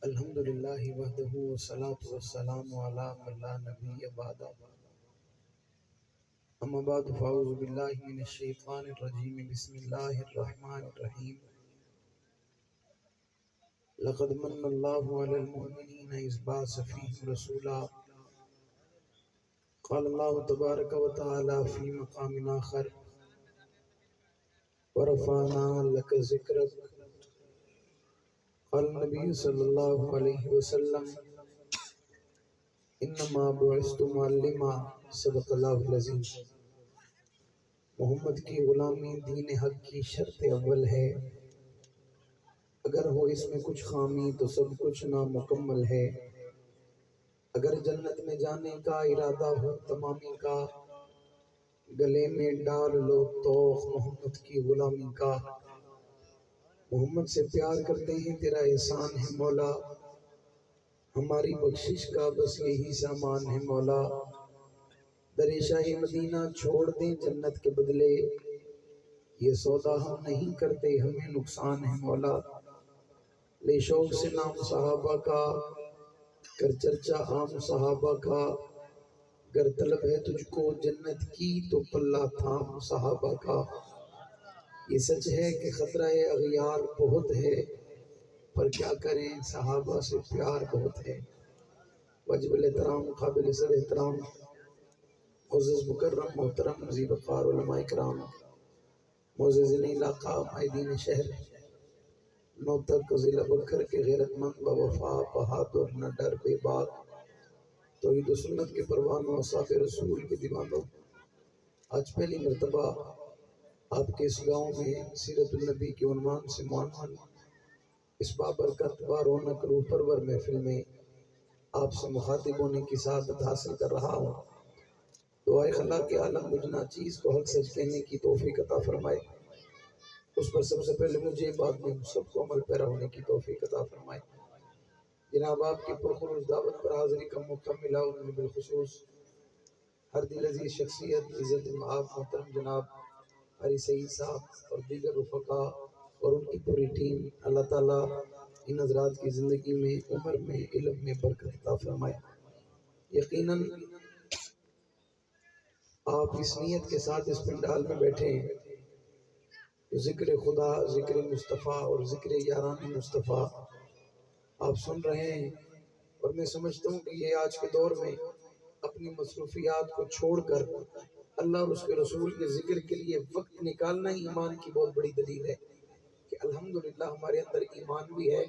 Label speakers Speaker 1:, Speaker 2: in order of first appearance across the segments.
Speaker 1: الحمد للہ وحدہ والصلاة والسلام علی من لا نبی بعد اما بعد فاعوذ باللہ من الشیطان الرجیم بسم اللہ الرحمن الرحیم لقد من اللہ علی المؤمنین اذ بعث فیہم رسولا قال اللہ تبارک و تعالی فی مقام آخر ورفعنا لک ذکرک قال النبی صلی اللہ علیہ وسلم انما بعثت معلما صدق اللہ العظیم۔ محمد کی غلامی دین حق کی شرط اول ہے، اگر ہو اس میں کچھ خامی تو سب کچھ نامکمل ہے۔ اگر جنت میں جانے کا ارادہ ہو تمامی کا، گلے میں ڈال لو توق محمد کی غلامی کا۔ محمد سے پیار کرتے ہیں تیرا احسان ہے مولا، ہماری بخشش کا بس یہی سامان ہے مولا۔ در شاہ مدینہ چھوڑ دیں جنت کے بدلے، یہ سودا ہم نہیں کرتے ہمیں نقصان ہے مولا۔ لے شوق سے نام صحابہ کا، کر چرچا عام صحابہ کا، گر طلب ہے تجھ کو جنت کی تو پلہ تھام صحابہ کا۔ یہ سچ ہے کہ خطرہ اغیار بہت ہے، پر کیا کریں صحابہ سے پیار بہت ہے۔ واجب الاحترام قابل صد احترام معزز مکرم محترم عزیز وقار علماء کرام، معززین علاقہ مائدین شہر نوتک ضلع بکر کے غیرت مند بوفا بہادر نہ ڈر بے باک توحید و سنت کے پروانوں اصحاب رسول کے دیوانوں، آج پہلی مرتبہ آپ کے اس گاؤں میں سیرت النبی کے عنوان سے معنون اس بابرکت بارونق روح پرور محفل میں آپ سے مخاطب ہونے کی سعادت حاصل کر رہا ہوں۔ دعائے خلا کے عالم مجھ ناچیز کو حق سچ کہنے کی توفیق عطا فرمائے، اس پر سب سے پہلے مجھے بعد میں سب کو عمل پیرا ہونے کی توفیق عطا فرمائے۔ جناب آپ کی پرخروش دعوت پر حاضری کا موقع ملا، ان میں بالخصوص ہر دل عزیز شخصیت عزت مآب محترم جناب حری سعید صاحب اور دیگر رفقا اور ان کی پوری ٹیم، اللہ تعالیٰ ان حضرات کی زندگی میں عمر میں علم میں برکت عطا فرمائے۔ یقیناً آپ اس نیت کے ساتھ اس پنڈال میں بیٹھے ہیں، ذکر خدا، ذکر مصطفیٰ اور ذکر یاران مصطفیٰ آپ سن رہے ہیں، اور میں سمجھتا ہوں کہ یہ آج کے دور میں اپنی مصروفیات کو چھوڑ کر اللہ اور اس کے رسول کے ذکر کے لیے وقت نکالنا ہی ایمان کی بہت بڑی دلیل ہے کہ الحمدللہ ہمارے اندر ایمان بھی ہے،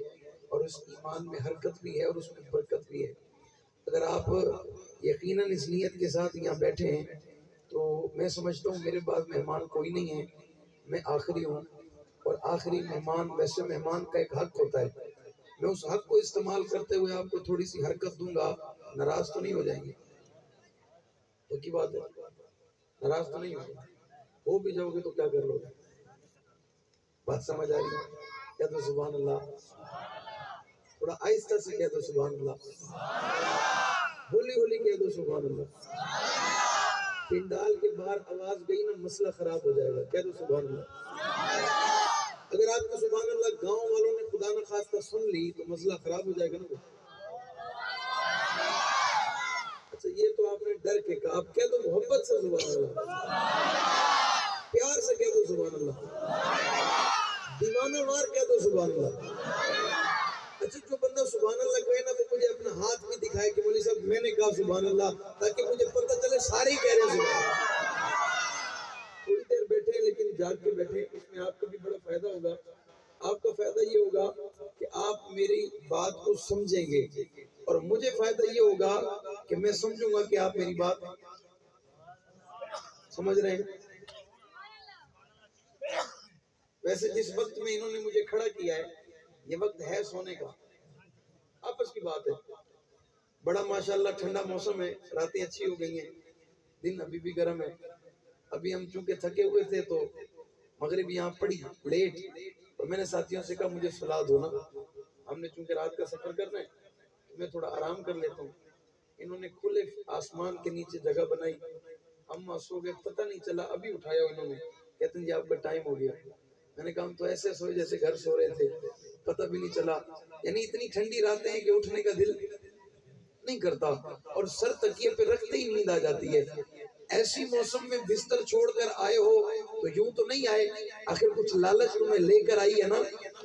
Speaker 1: اور اس ایمان میں حرکت بھی ہے، اور اس میں برکت بھی ہے۔ اگر آپ یقیناً اس نیت کے ساتھ یہاں بیٹھے ہیں تو میں سمجھتا ہوں میرے بعد مہمان کوئی نہیں ہے، میں آخری ہوں، اور آخری مہمان ویسے مہمان کا ایک حق ہوتا ہے۔ میں اس حق کو استعمال کرتے ہوئے آپ کو تھوڑی سی حرکت دوں گا، ناراض تو نہیں ہو جائیں گے؟ تو کی بات ہے، ناراض تو نہیں ہو بھی جاؤ گے تو کیا کر لو گے؟ بات سمجھ آ رہی ہے؟ کہہ دو سبحان اللہ، تھوڑا آہستہ سے کہہ دو سبحان اللہ، ہولی ہولی کہہ دو سبحان اللہ۔ پنڈال کے باہر آواز گئی نا مسئلہ خراب ہو جائے گا، کہہ دو سبحان اللہ۔ اگر آپ کو سبحان اللہ گاؤں والوں نے خدا نہ خواستہ سن لی تو مسئلہ خراب ہو جائے گا نا۔ اچھا یہ تو آپ نے ڈر کے کہا، آپ کہہ دو محبت سے سبحان اللہ، پیار سے کہہ دو سبحان اللہ، دیوانہ وار کہہ دو سبحان اللہ۔ اچھا جو بندہ سبحان اللہ کہے نا تو مجھے اپنا ہاتھ بھی دکھائے کہ مولوی صاحب میں نے کہا سبحان اللہ، تاکہ مجھے پتہ چلے سارے ہی کہہ رہے ہیں سبحان اللہ۔ تھوڑی دیر بیٹھے لیکن جاگ کے بیٹھے، اس میں آپ کا بھی بڑا فائدہ ہوگا۔ آپ کا فائدہ یہ ہوگا کہ آپ میری بات کو سمجھیں گے، اور مجھے فائدہ یہ ہوگا کہ میں سمجھوں گا کہ آپ میری بات سمجھ رہے ہیں۔ ویسے جس وقت میں انہوں نے مجھے کھڑا کیا ہے یہ وقت ہے سونے کا، آپس کی بات ہے۔ بڑا ماشاءاللہ ٹھنڈا موسم ہے، راتیں اچھی ہو گئی ہیں، دن ابھی بھی گرم ہے۔ ابھی ہم چونکہ تھکے ہوئے تھے تو مغرب یہاں پڑی لیٹ، اور میں نے ساتھیوں سے کہا مجھے سلا دو نا، ہم نے چونکہ رات کا سفر کرنا ہے تو میں تھوڑا آرام کر لیتا ہوں۔ انہوں نے کھلے آسمان کے نیچے جگہ بنائی، ہم سو گئے، پتہ نہیں چلا، ابھی اٹھایا انہوں نے، کہتے ہیں جی آپ کا ٹائم ہو گیا۔ میں نے کہا ہم تو ایسے سوئے جیسے گھر سو رہے تھے، پتہ بھی نہیں چلا. یعنی اتنی ٹھنڈی راتیں ہیں کہ اٹھنے کا دل نہیں کرتا اور سر تکیے پہ رکھتے ہی نیند آ جاتی ہے. ایسی موسم میں بستر چھوڑ کر آئے ہو تو یوں تو نہیں آئے, آخر کچھ لالچ تمہیں لے کر آئی ہے نا,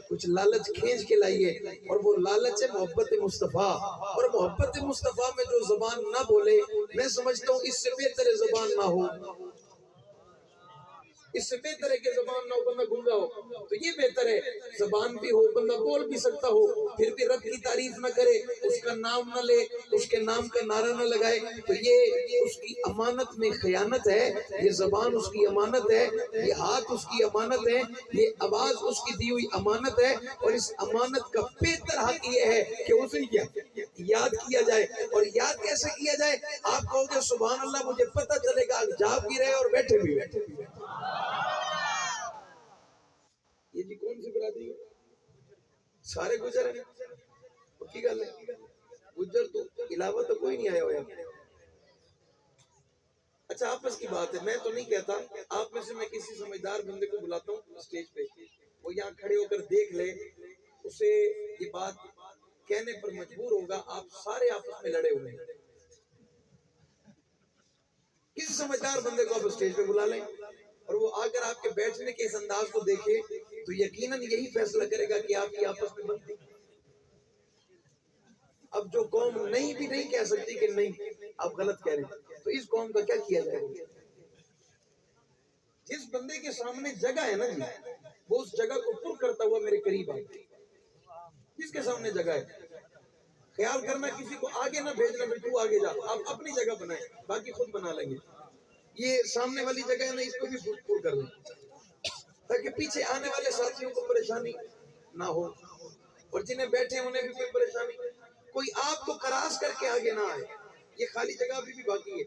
Speaker 1: کچھ لالچ کھینچ کے لائیے, اور وہ لالچ ہے محبت مصطفیٰ. اور محبت مصطفیٰ میں جو زبان نہ بولے, میں سمجھتا ہوں اس سے بہتر زبان نہ ہو, اس سے بہتر ہے کہ زبان نہ ہو, بندہ گنگا ہو, تو یہ بہتر ہے زبان بھی ہو, بندہ بول بھی سکتا ہو, پھر بھی رب کی تعریف نہ کرے, اس کا نام نہ لے, اس کے نام کا نعرہ نہ لگائے, تو یہ اس کی امانت میں خیانت ہے. یہ زبان اس کی امانت ہے, یہ ہاتھ اس کی امانت ہے, یہ آواز اس کی دی ہوئی امانت ہے, اور اس امانت کا بہتر حق یہ ہے کہ اسے یاد کیا جائے. اور یاد کیسے کیا جائے؟ آپ کہو گے سبحان اللہ, مجھے پتہ چلے گا جاگ بھی رہے اور بیٹھے بھی بیٹھے. یہ جی کون سی برادری ہے؟ سارے گجر ہیں, پکی گل ہے, گجر تو علاوہ تو کوئی نہیں آیا ہوا. اچھا آپس کی بات ہے, میں تو نہیں کہتا, آپ میں سے میں کسی سمجھدار بندے کو بلاتا ہوں اسٹیج پہ, وہ یہاں کھڑے ہو کر دیکھ لے, اسے یہ بات کہنے پر مجبور ہوگا آپ سارے آپس میں لڑے ہوئے ہیں. کسی سمجھدار بندے کو آپ اسٹیج پہ بلا لیں اور وہ آ کر آپ کے بیٹھنے کے اس انداز کو دیکھے تو یقیناً یہی فیصلہ کرے گا کہ آپ کی آپس میں بنتی. اب جو قوم نہیں بھی نہیں کہہ سکتی کہ نہیں آپ غلط کہہ رہے ہیں, تو اس قوم کا کیا کیا جائے گا؟ جس بندے کے سامنے جگہ ہے نا جی, وہ اس جگہ کو پر کرتا ہوا میرے قریب آئے. جس کے سامنے جگہ ہے, خیال کرنا کسی کو آگے نہ بھیجنا, بھی تو آگے جا, آپ اپنی جگہ بنائیں, باقی خود بنا لیں گے. یہ سامنے والی جگہ ہے نا, اس کو بھی پر کر لیں تاکہ پیچھے آنے والے ساتھیوں کو پریشانی نہ ہو, اور جنہیں بیٹھے انہیں بھی کوئی پریشانی, کوئی آپ کو کراس کر کے آگے نہ آئے. یہ خالی جگہ ابھی بھی باقی ہے.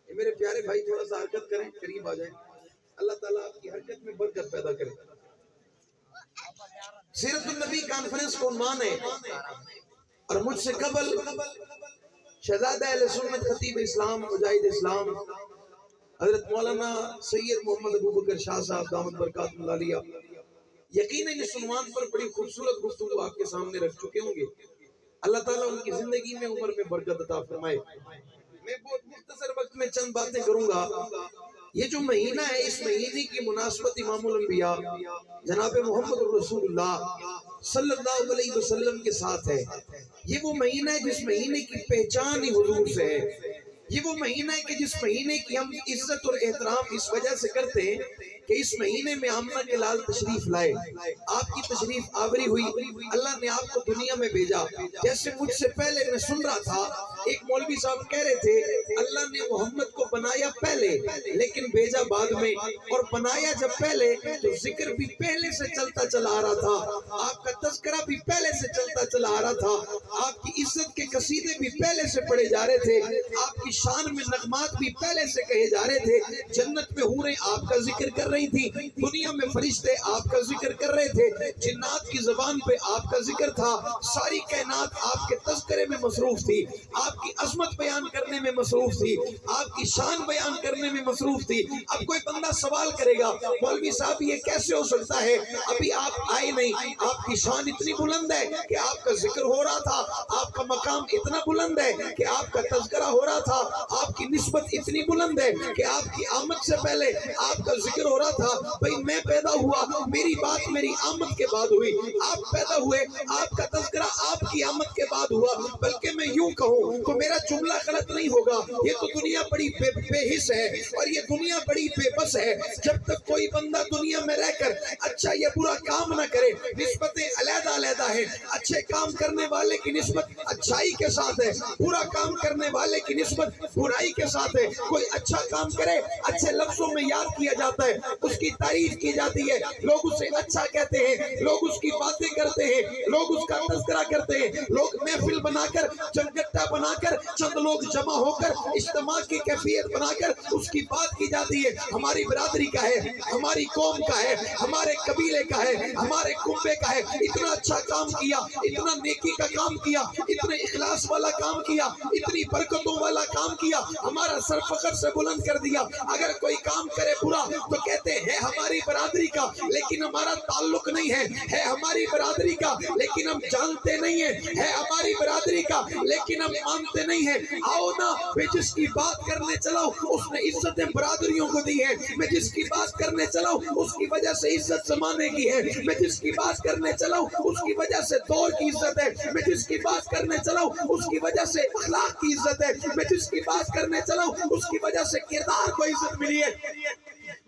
Speaker 1: یہ میرے پیارے بھائی تھوڑا سا حرکت کریں, قریب آ جائیں, اللہ تعالیٰ آپ کی حرکت میں برکت پیدا کرے. سیرت النبی کانفرنس کو مان ہے, اور مجھ سے قبل شہزادہ اہل سنت خطیب اسلام مجاہد اسلام حضرت مولانا سید محمد ابو بکر شاہ صاحب دامت برکاتہ اللہ علیہ یقیناً اس عنوان پر بڑی خوبصورت گفتگو آپ کے سامنے رکھ چکے ہوں گے. اللہ تعالیٰ ان کی زندگی میں عمر میں برکت عطا فرمائے. میں بہت مختصر وقت میں چند باتیں کروں گا. یہ جو مہینہ ہے, اس مہینے کی مناسبت امام الانبیاء جناب محمد رسول اللہ صلی اللہ علیہ وسلم کے ساتھ ہے. یہ وہ مہینہ ہے جس مہینے کی پہچان ہی حضور سے ہے. یہ وہ مہینہ ہے کہ جس مہینے کی ہم عزت اور احترام اس وجہ سے کرتے ہیں کہ اس مہینے میں آمنہ کے لال تشریف لائے, آپ کی تشریف آوری ہوئی, اللہ نے آپ کو دنیا میں بھیجا. جیسے مجھ سے پہلے میں سن رہا تھا, ایک مولوی صاحب کہہ رہے تھے اللہ نے محمد کو بنایا پہلے لیکن بھیجا بعد میں, اور بنایا جب پہلے تو ذکر بھی پہلے سے چلتا چلا آ رہا تھا, آپ کا تذکرہ بھی پہلے سے چلتا چلا آ رہا تھا, آپ کی عزت کے قصیدے بھی پہلے سے پڑھے جا رہے تھے, آپ کی شان میں نغمات بھی پہلے سے کہے جا رہے تھے, جنت میں حوریں آپ کا ذکر کر رہی تھی, دنیا میں فرشتے آپ کا ذکر کر رہے تھے, جنات کی زبان پہ آپ کا ذکر تھا, ساری کائنات آپ کے تذکرے میں مصروف تھی, آپ کی عظمت بیان کرنے میں مصروف تھی, آپ کی شان بیان کرنے میں مصروف تھی. اب کوئی بندہ سوال کرے گا مولوی صاحب یہ کیسے ہو سکتا ہے, ابھی آپ آئے نہیں, آپ کی شان اتنی بلند ہے کہ آپ کا ذکر ہو رہا تھا, آپ کا مقام اتنا بلند ہے کہ آپ کا تذکرہ ہو رہا تھا, آپ کی نسبت اتنی بلند ہے کہ آپ کی آمد سے پہلے آپ کا ذکر ہو رہا تھا. بھئی میں پیدا ہوا, میری بات میری آمد کے بعد ہوئی, آپ پیدا ہوئے, آپ کا تذکرہ آپ کی آمد کے بعد ہوا. بلکہ میں یوں کہوں تو میرا جملہ غلط نہیں ہوگا, یہ تو دنیا بڑی بے حس ہے اور یہ دنیا بڑی بے بس ہے. جب تک کوئی بندہ دنیا میں رہ کر اچھا یا برا کام نہ کرے, نسبتیں علیحدہ علیحدہ ہیں, اچھے کام کرنے والے کی نسبت اچھائی کے ساتھ ہے, برا کام کرنے والے کی نسبت برائی کے ساتھ ہے. کوئی اچھا کام کرے اچھے لفظوں میں یاد کیا جاتا ہے, اس کی تعریف کی جاتی ہے, لوگ اسے اچھا کہتے ہیں, لوگ اس کی باتیں کرتے ہیں, لوگ اس کا تذکرہ کرتے ہیں, لوگ محفل بنا کر جب گٹا بنا کر چند لوگ جمع ہو کر اجتماع کی کیفیت بنا کر اس کی بات کی جاتی ہے، ہماری برادری کا ہے، ہماری قوم کا ہے، ہمارے قبیلے کا ہے، ہمارے کنبے کا ہے، اتنا اچھا کام کیا، اتنا نیکی کا کام کیا، اتنے اخلاص والا کام کیا، اتنی برکتوں والا کام کیا، ہمارا سر فخر سے بلند کر دیا۔ اگر کوئی کام کرے برا تو کہتے ہیں ہماری برادری کا، لیکن ہمارا تعلق نہیں ہے، ہے ہماری برادری کا لیکن ہم جانتے نہیں ہیں، ہے ہماری برادری کا لیکن ہم مانتے نہیں ہیں۔ آؤ نا، میں جس کی بات کرنے چلا ہوں اس نے عزتیں برادریوں کو دی ہے، میں جس کی بات کرنے چلا ہوں اس کی وجہ سے عزت زمانے کی ہے، میں جس کی بات کرنے چلا ہوں اس کی وجہ سے دور کی عزت ہے، میں جس کی بات کرنے چلا ہوں اس کی وجہ سے اخلاق کی عزت ہے، میں جس کی بات کرنے چلا ہوں اس کی وجہ سے کردار کو عزت ملی ہے،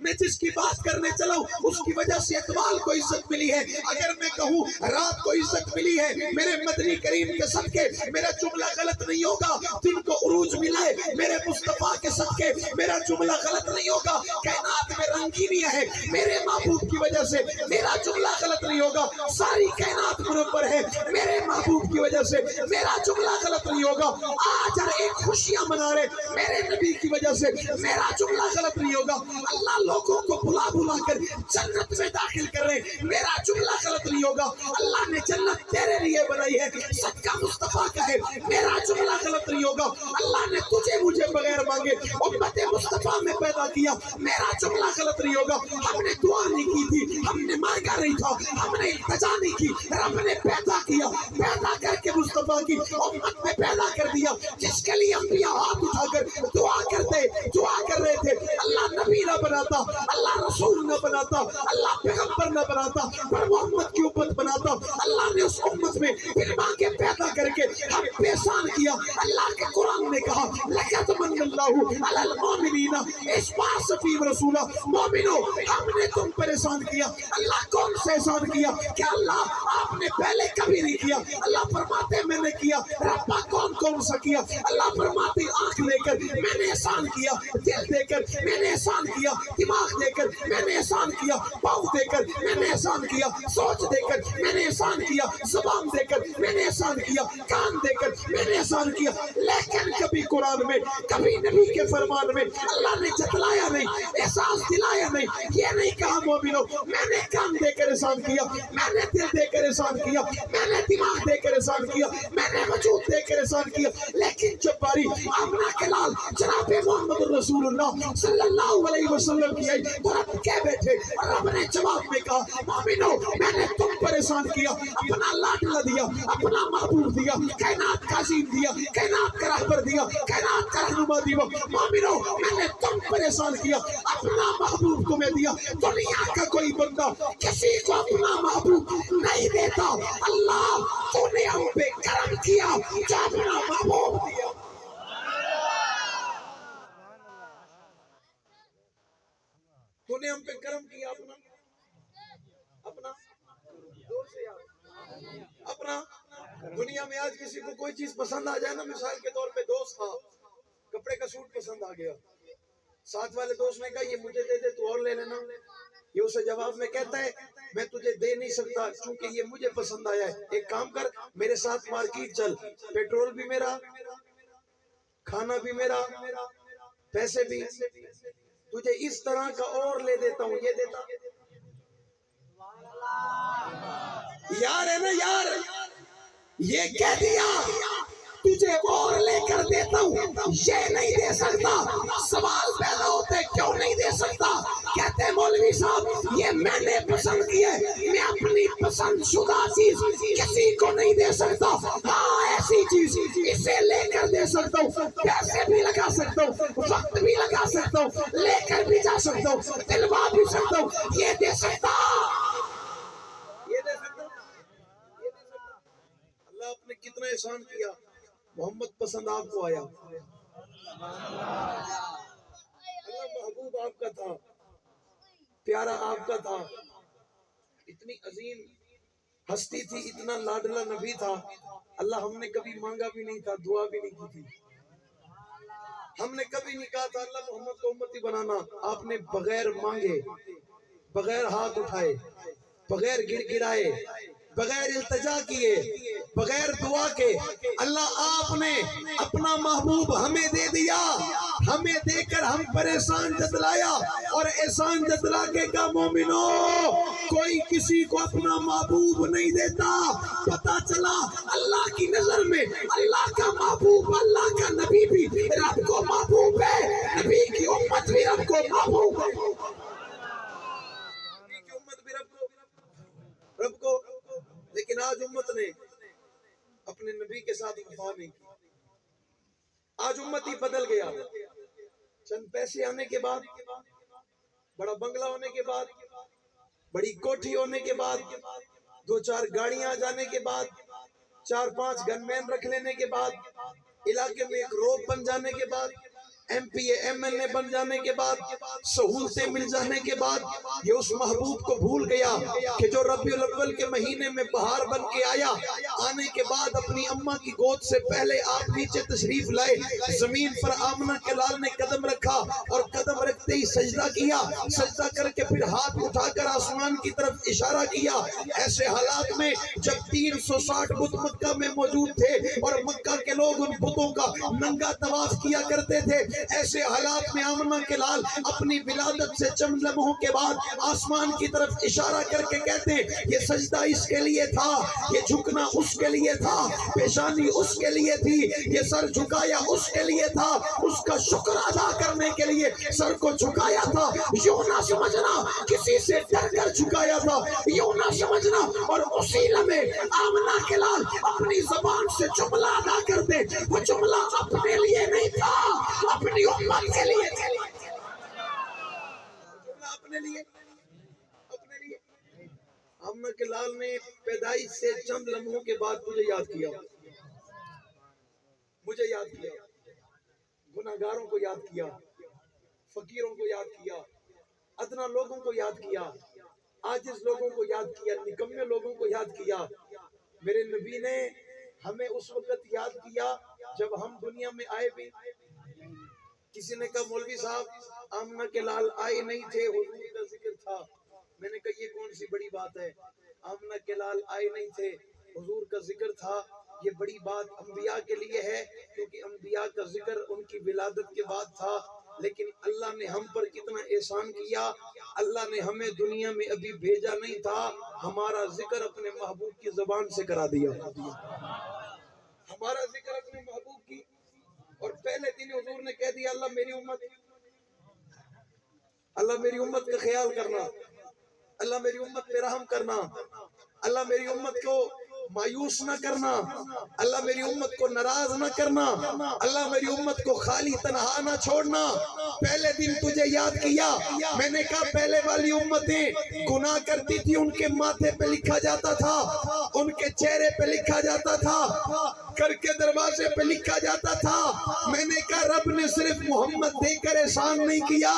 Speaker 1: میں جس کی بات کرنے چلا ہوں اس کی وجہ سے اقبال کو عزت ملی ہے۔ اگر میں کہوں رات کو عزت ملی ہے میرے مدنی کریم کے صدقے، میرا جملہ غلط نہیں ہوگا، دن کو عروج ملا ہے میرے مصطفیٰ کے صدقے، میرا جملہ غلط نہیں ہوگا، کائنات میں رنگینی ہے میرے محبوب کی وجہ سے، میرا جملہ غلط نہیں ہوگا، ساری کائنات منور ہے میرے محبوب کی وجہ سے، میرا جملہ غلط نہیں ہوگا، آج ہر ایک خوشیاں منا رہے میرے نبی کی وجہ سے، میرا جملہ غلط نہیں ہوگا، اللہ لوگوں کو بلا بلا کر جنت میں داخل کر رہے، میرا جملہ غلط نہیں ہوگا، اللہ نے جنت تیرے لیے بنائی ہے، صدقہ مصطفیٰ کا ہے، میرا جملہ غلط نہیں ہوگا، اللہ نے تجھے مجھے بغیر مانگے امت مصطفیٰ میں پیدا کیا، میرا جملہ غلط نہیں ہوگا، ہم نے دعا نہیں کی تھی، ہم نے مانگا نہیں تھا، ہم نے التجا نہیں کی، رب نے پیدا کیا، پیدا کر کے مصطفیٰ کی امت میں پیدا کر دیا، جس کے لیے انبیاء ہاتھ اٹھا کر دعا کرتے، دعا کر رہے تھے، اللہ نبی نہ بناتا، اللہ رسول نہ بناتا، اللہ پیغمبر نہ بناتا، پر محمد کی امت بناتا، اللہ نے اس امت میں پھر مانگے پیدا کر کے ہم پیشان کیا، اللہ کے قرآن نے کہا لَقَدْ مَنَّ اللَّهُ عَلَى الْمُؤْمِنِينَ إِذْ بَعَثَ فِيهِمْ رَسُولًا، مومنو ہم نے تم پر احسان کیا، اللہ کون سے احسان کیا کہ اللہ آپ نے پہلے کبھی نہیں کیا، اللہ فرماتے میں نے کیا، ربا کون سا کیا، اللہ فرماتے آنکھ لے کر میں نے احسان کیا، دل دے کر میں نے احسان کیا، دماغ دے کر میں نے احسان کیا، پاؤں دے کر میں نے احسان کیا، سوچ دے کر میں نے احسان کیا، زبان دے کر میں نے احسان کیا، کان دے کر میں نے احسان کیا، لیکن کبھی قرآن میں کبھی نبی کے فرمان میں اللہ نے جتلایا نہیں، احساس دلایا نہیں، یہ نہیں کہا مومنو میں نے کان دے کر احسان کیا، میں نے دل دے کر احسان کیا، میں نے دماغ دے کر احسان کیا، میں نے وجود دے کر احسان کیا، لیکن جب باری آمنہ کے لال جناب محمد رسول اللہ صلی اللہ علیہ وسلم کی آئی تو رب کہہ بیٹھے، رب نے جواب میں کہا مومنو میں نے تم پر احسان کیا، اپنا لاڈلا دیا، اپنا محبوب دیا، کائنات کا عظیم دیا، کائنات کا رہبر دیا، کائنات کا رہنما دیا، مومنو میں نے تم پر احسان کیا، اپنا محبوب تمہیں دیا، دنیا کا کوئی بندہ کسی کو اپنا محبوب نہیں دیتا، اللہ تو نے ہم پہ کرم کیا جو اپنا محبوب دیا۔ تو نے ہم پہ کرم کیا اپنا دور سے یاد اپنا۔ دنیا میں آج کسی کو کوئی چیز پسند آ جائے نا، مثال کے طور پہ دوست تھا، کپڑے کا سوٹ پسند آ گیا، ساتھ والے دوست نے کہا یہ مجھے دے دے تو اور لے لینا، یہ اسے جواب میں کہتا ہے میں تجھے دے نہیں سکتا چونکہ یہ مجھے پسند آیا ہے، ایک کام کر میرے ساتھ مارکیٹ چل، پیٹرول بھی میرا، کھانا بھی میرا، پیسے بھی، تجھے اس طرح کا اور لے دیتا ہوں، یہ دیتا یار ہے نا یار، یہ کہہ دیا تجھے اور لے کر دیتا ہوں، یہ نہیں دے سکتا، سوال پیدا ہوتے کیوں نہیں دے سکتا، کہتے مولوی صاحب یہ میں نے پسند کی ہے، میں اپنی پسند شدہ چیز کسی کو نہیں دے سکتا، ہاں ایسی چیز اسے لے کر دے سکتا ہوں، پیسے بھی لگا سکتا ہوں، وقت بھی لگا سکتا ہوں، لے کر بھی جا سکتا ہوں، دلوا بھی سکتا ہوں، یہ دے سکتا، یہ دے سکتا، یہ دے سکتا۔ اللہ آپ نے کتنا احسان کیا، محمد پسند آپ کو آیا، اللہ محبوب آپ کا تھا، پیارا آپ کا تھا، اتنی عظیم ہستی تھی، اتنا لاڈلا نبی تھا، اللہ ہم نے کبھی مانگا بھی نہیں تھا، دعا بھی نہیں کی تھی، ہم نے کبھی نہیں کہا تھا اللہ محمد کو امتی بنانا، آپ نے بغیر مانگے، بغیر ہاتھ اٹھائے، بغیر گر گرائے، بغیر التجا کیے، بغیر دعا کے اللہ آپ نے اپنا محبوب ہمیں دے دیا، ہمیں دے کر ہم پر احسان جتلایا، اور احسان جتلا کے کہا مومنو کوئی کسی کو اپنا محبوب نہیں دیتا۔ پتا چلا اللہ کی نظر میں اللہ کا محبوب، اللہ کا نبی بھی رب کو محبوب ہے، نبی کی امت بھی رب کو محبوب ہے، نبی کی امت بھی رب کو۔ لیکن آج امت نے اپنے نبی کے ساتھ وفا نہیں کی، آج امت ہی بدل گیا۔ چند پیسے آنے کے بعد، بڑا بنگلہ ہونے کے بعد، بڑی کوٹھی ہونے کے بعد، 2-4 گاڑیاں جانے کے بعد، 4-5 گن مین رکھ لینے کے بعد، علاقے میں ایک روپ بن جانے کے بعد، M P A M L A بن جانے کے بعد، سہولتیں مل جانے کے بعد، یہ اس محبوب کو بھول گیا کہ جو ربیع الاول کے مہینے میں بہار بن کے آیا، آنے کے بعد اپنی اماں کی گود سے پہلے آپ نیچے تشریف لائے، زمین پر آمنہ کے لال نے قدم رکھا، اور قدم رکھتے ہی سجدہ کیا، سجدہ کر کے پھر ہاتھ اٹھا کر آسمان کی طرف اشارہ کیا۔ ایسے حالات میں جب 360 بت مکہ میں موجود تھے اور مکہ کے لوگ ان بتوں کا ننگا طواف کیا کرتے تھے، ایسے حالات میں آمنہ کے لال اپنی ولادت سے چند لمحوں کے بعد آسمان کی طرف اشارہ کر کے کہتے ہیں یہ سجدہ اس کے لیے تھا، یہ جھکنا اس کے لیے تھا، پیشانی اس کے لیے تھی، یہ سر جھکایا اس کے لیے تھا، اس کا شکر ادا کرنے کے لیے سر کو جھکایا تھا۔ یوں نہ سمجھنا کسی سے ڈر کر جھکایا تھا، یوں نہ سمجھنا۔ اور اسی لمحے آمنہ کے لال اپنی زبان سے جملہ ادا کرتے، وہ جملہ اپنے لیے نہیں تھا، اپنی امت کے لیے تھا، جملہ اپنے لیے۔ آمنہ کے لال نے پیدائش سے چند لمحوں کے بعد مجھے یاد کیا، مجھے یاد کیا، گناہگاروں کو یاد کیا، فقیروں کو یاد کیا، ادنا لوگوں کو یاد کیا، عاجز لوگوں کو یاد کیا، نکمے لوگوں کو یاد کیا۔ میرے نبی نے ہمیں اس وقت یاد کیا جب ہم دنیا میں آئے بھی۔ کسی نے کہا مولوی صاحب آمنہ کے لال آئے نہیں تھے، حضور کا ذکر تھا۔ میں نے کہا یہ کون سی بڑی بات ہے، آمنہ کے لال آئے نہیں تھے، حضور کا ذکر تھا۔ یہ بڑی بات انبیاء کے لیے ہے، کیونکہ انبیاء کا ذکر ان کی ولادت کے بعد تھا۔ لیکن اللہ نے ہم پر کتنا احسان کیا، اللہ نے ہمیں دنیا میں ابھی بھیجا نہیں تھا، ہمارا ذکر اپنے محبوب کی زبان سے کرا دیا، ہمارا ذکر اپنے محبوب کی۔ اور پہلے دن حضور نے کہہ دیا اللہ میری امت کا خیال کرنا، اللہ میری امت پہ رحم کرنا، اللہ میری امت کو مایوس نہ کرنا، اللہ میری امت کو ناراض نہ کرنا، اللہ میری امت کو خالی تنہا نہ چھوڑنا۔ پہلے دن تجھے یاد کیا، میں نے کہا پہلے والی امتیں گناہ کرتی تھی، ان کے ماتھے پہ لکھا جاتا تھا، ان کے چہرے پہ لکھا جاتا تھا، گھر کے دروازے پہ لکھا جاتا تھا۔ میں نے کہا رب نے صرف محمد دے کر احسان نہیں کیا،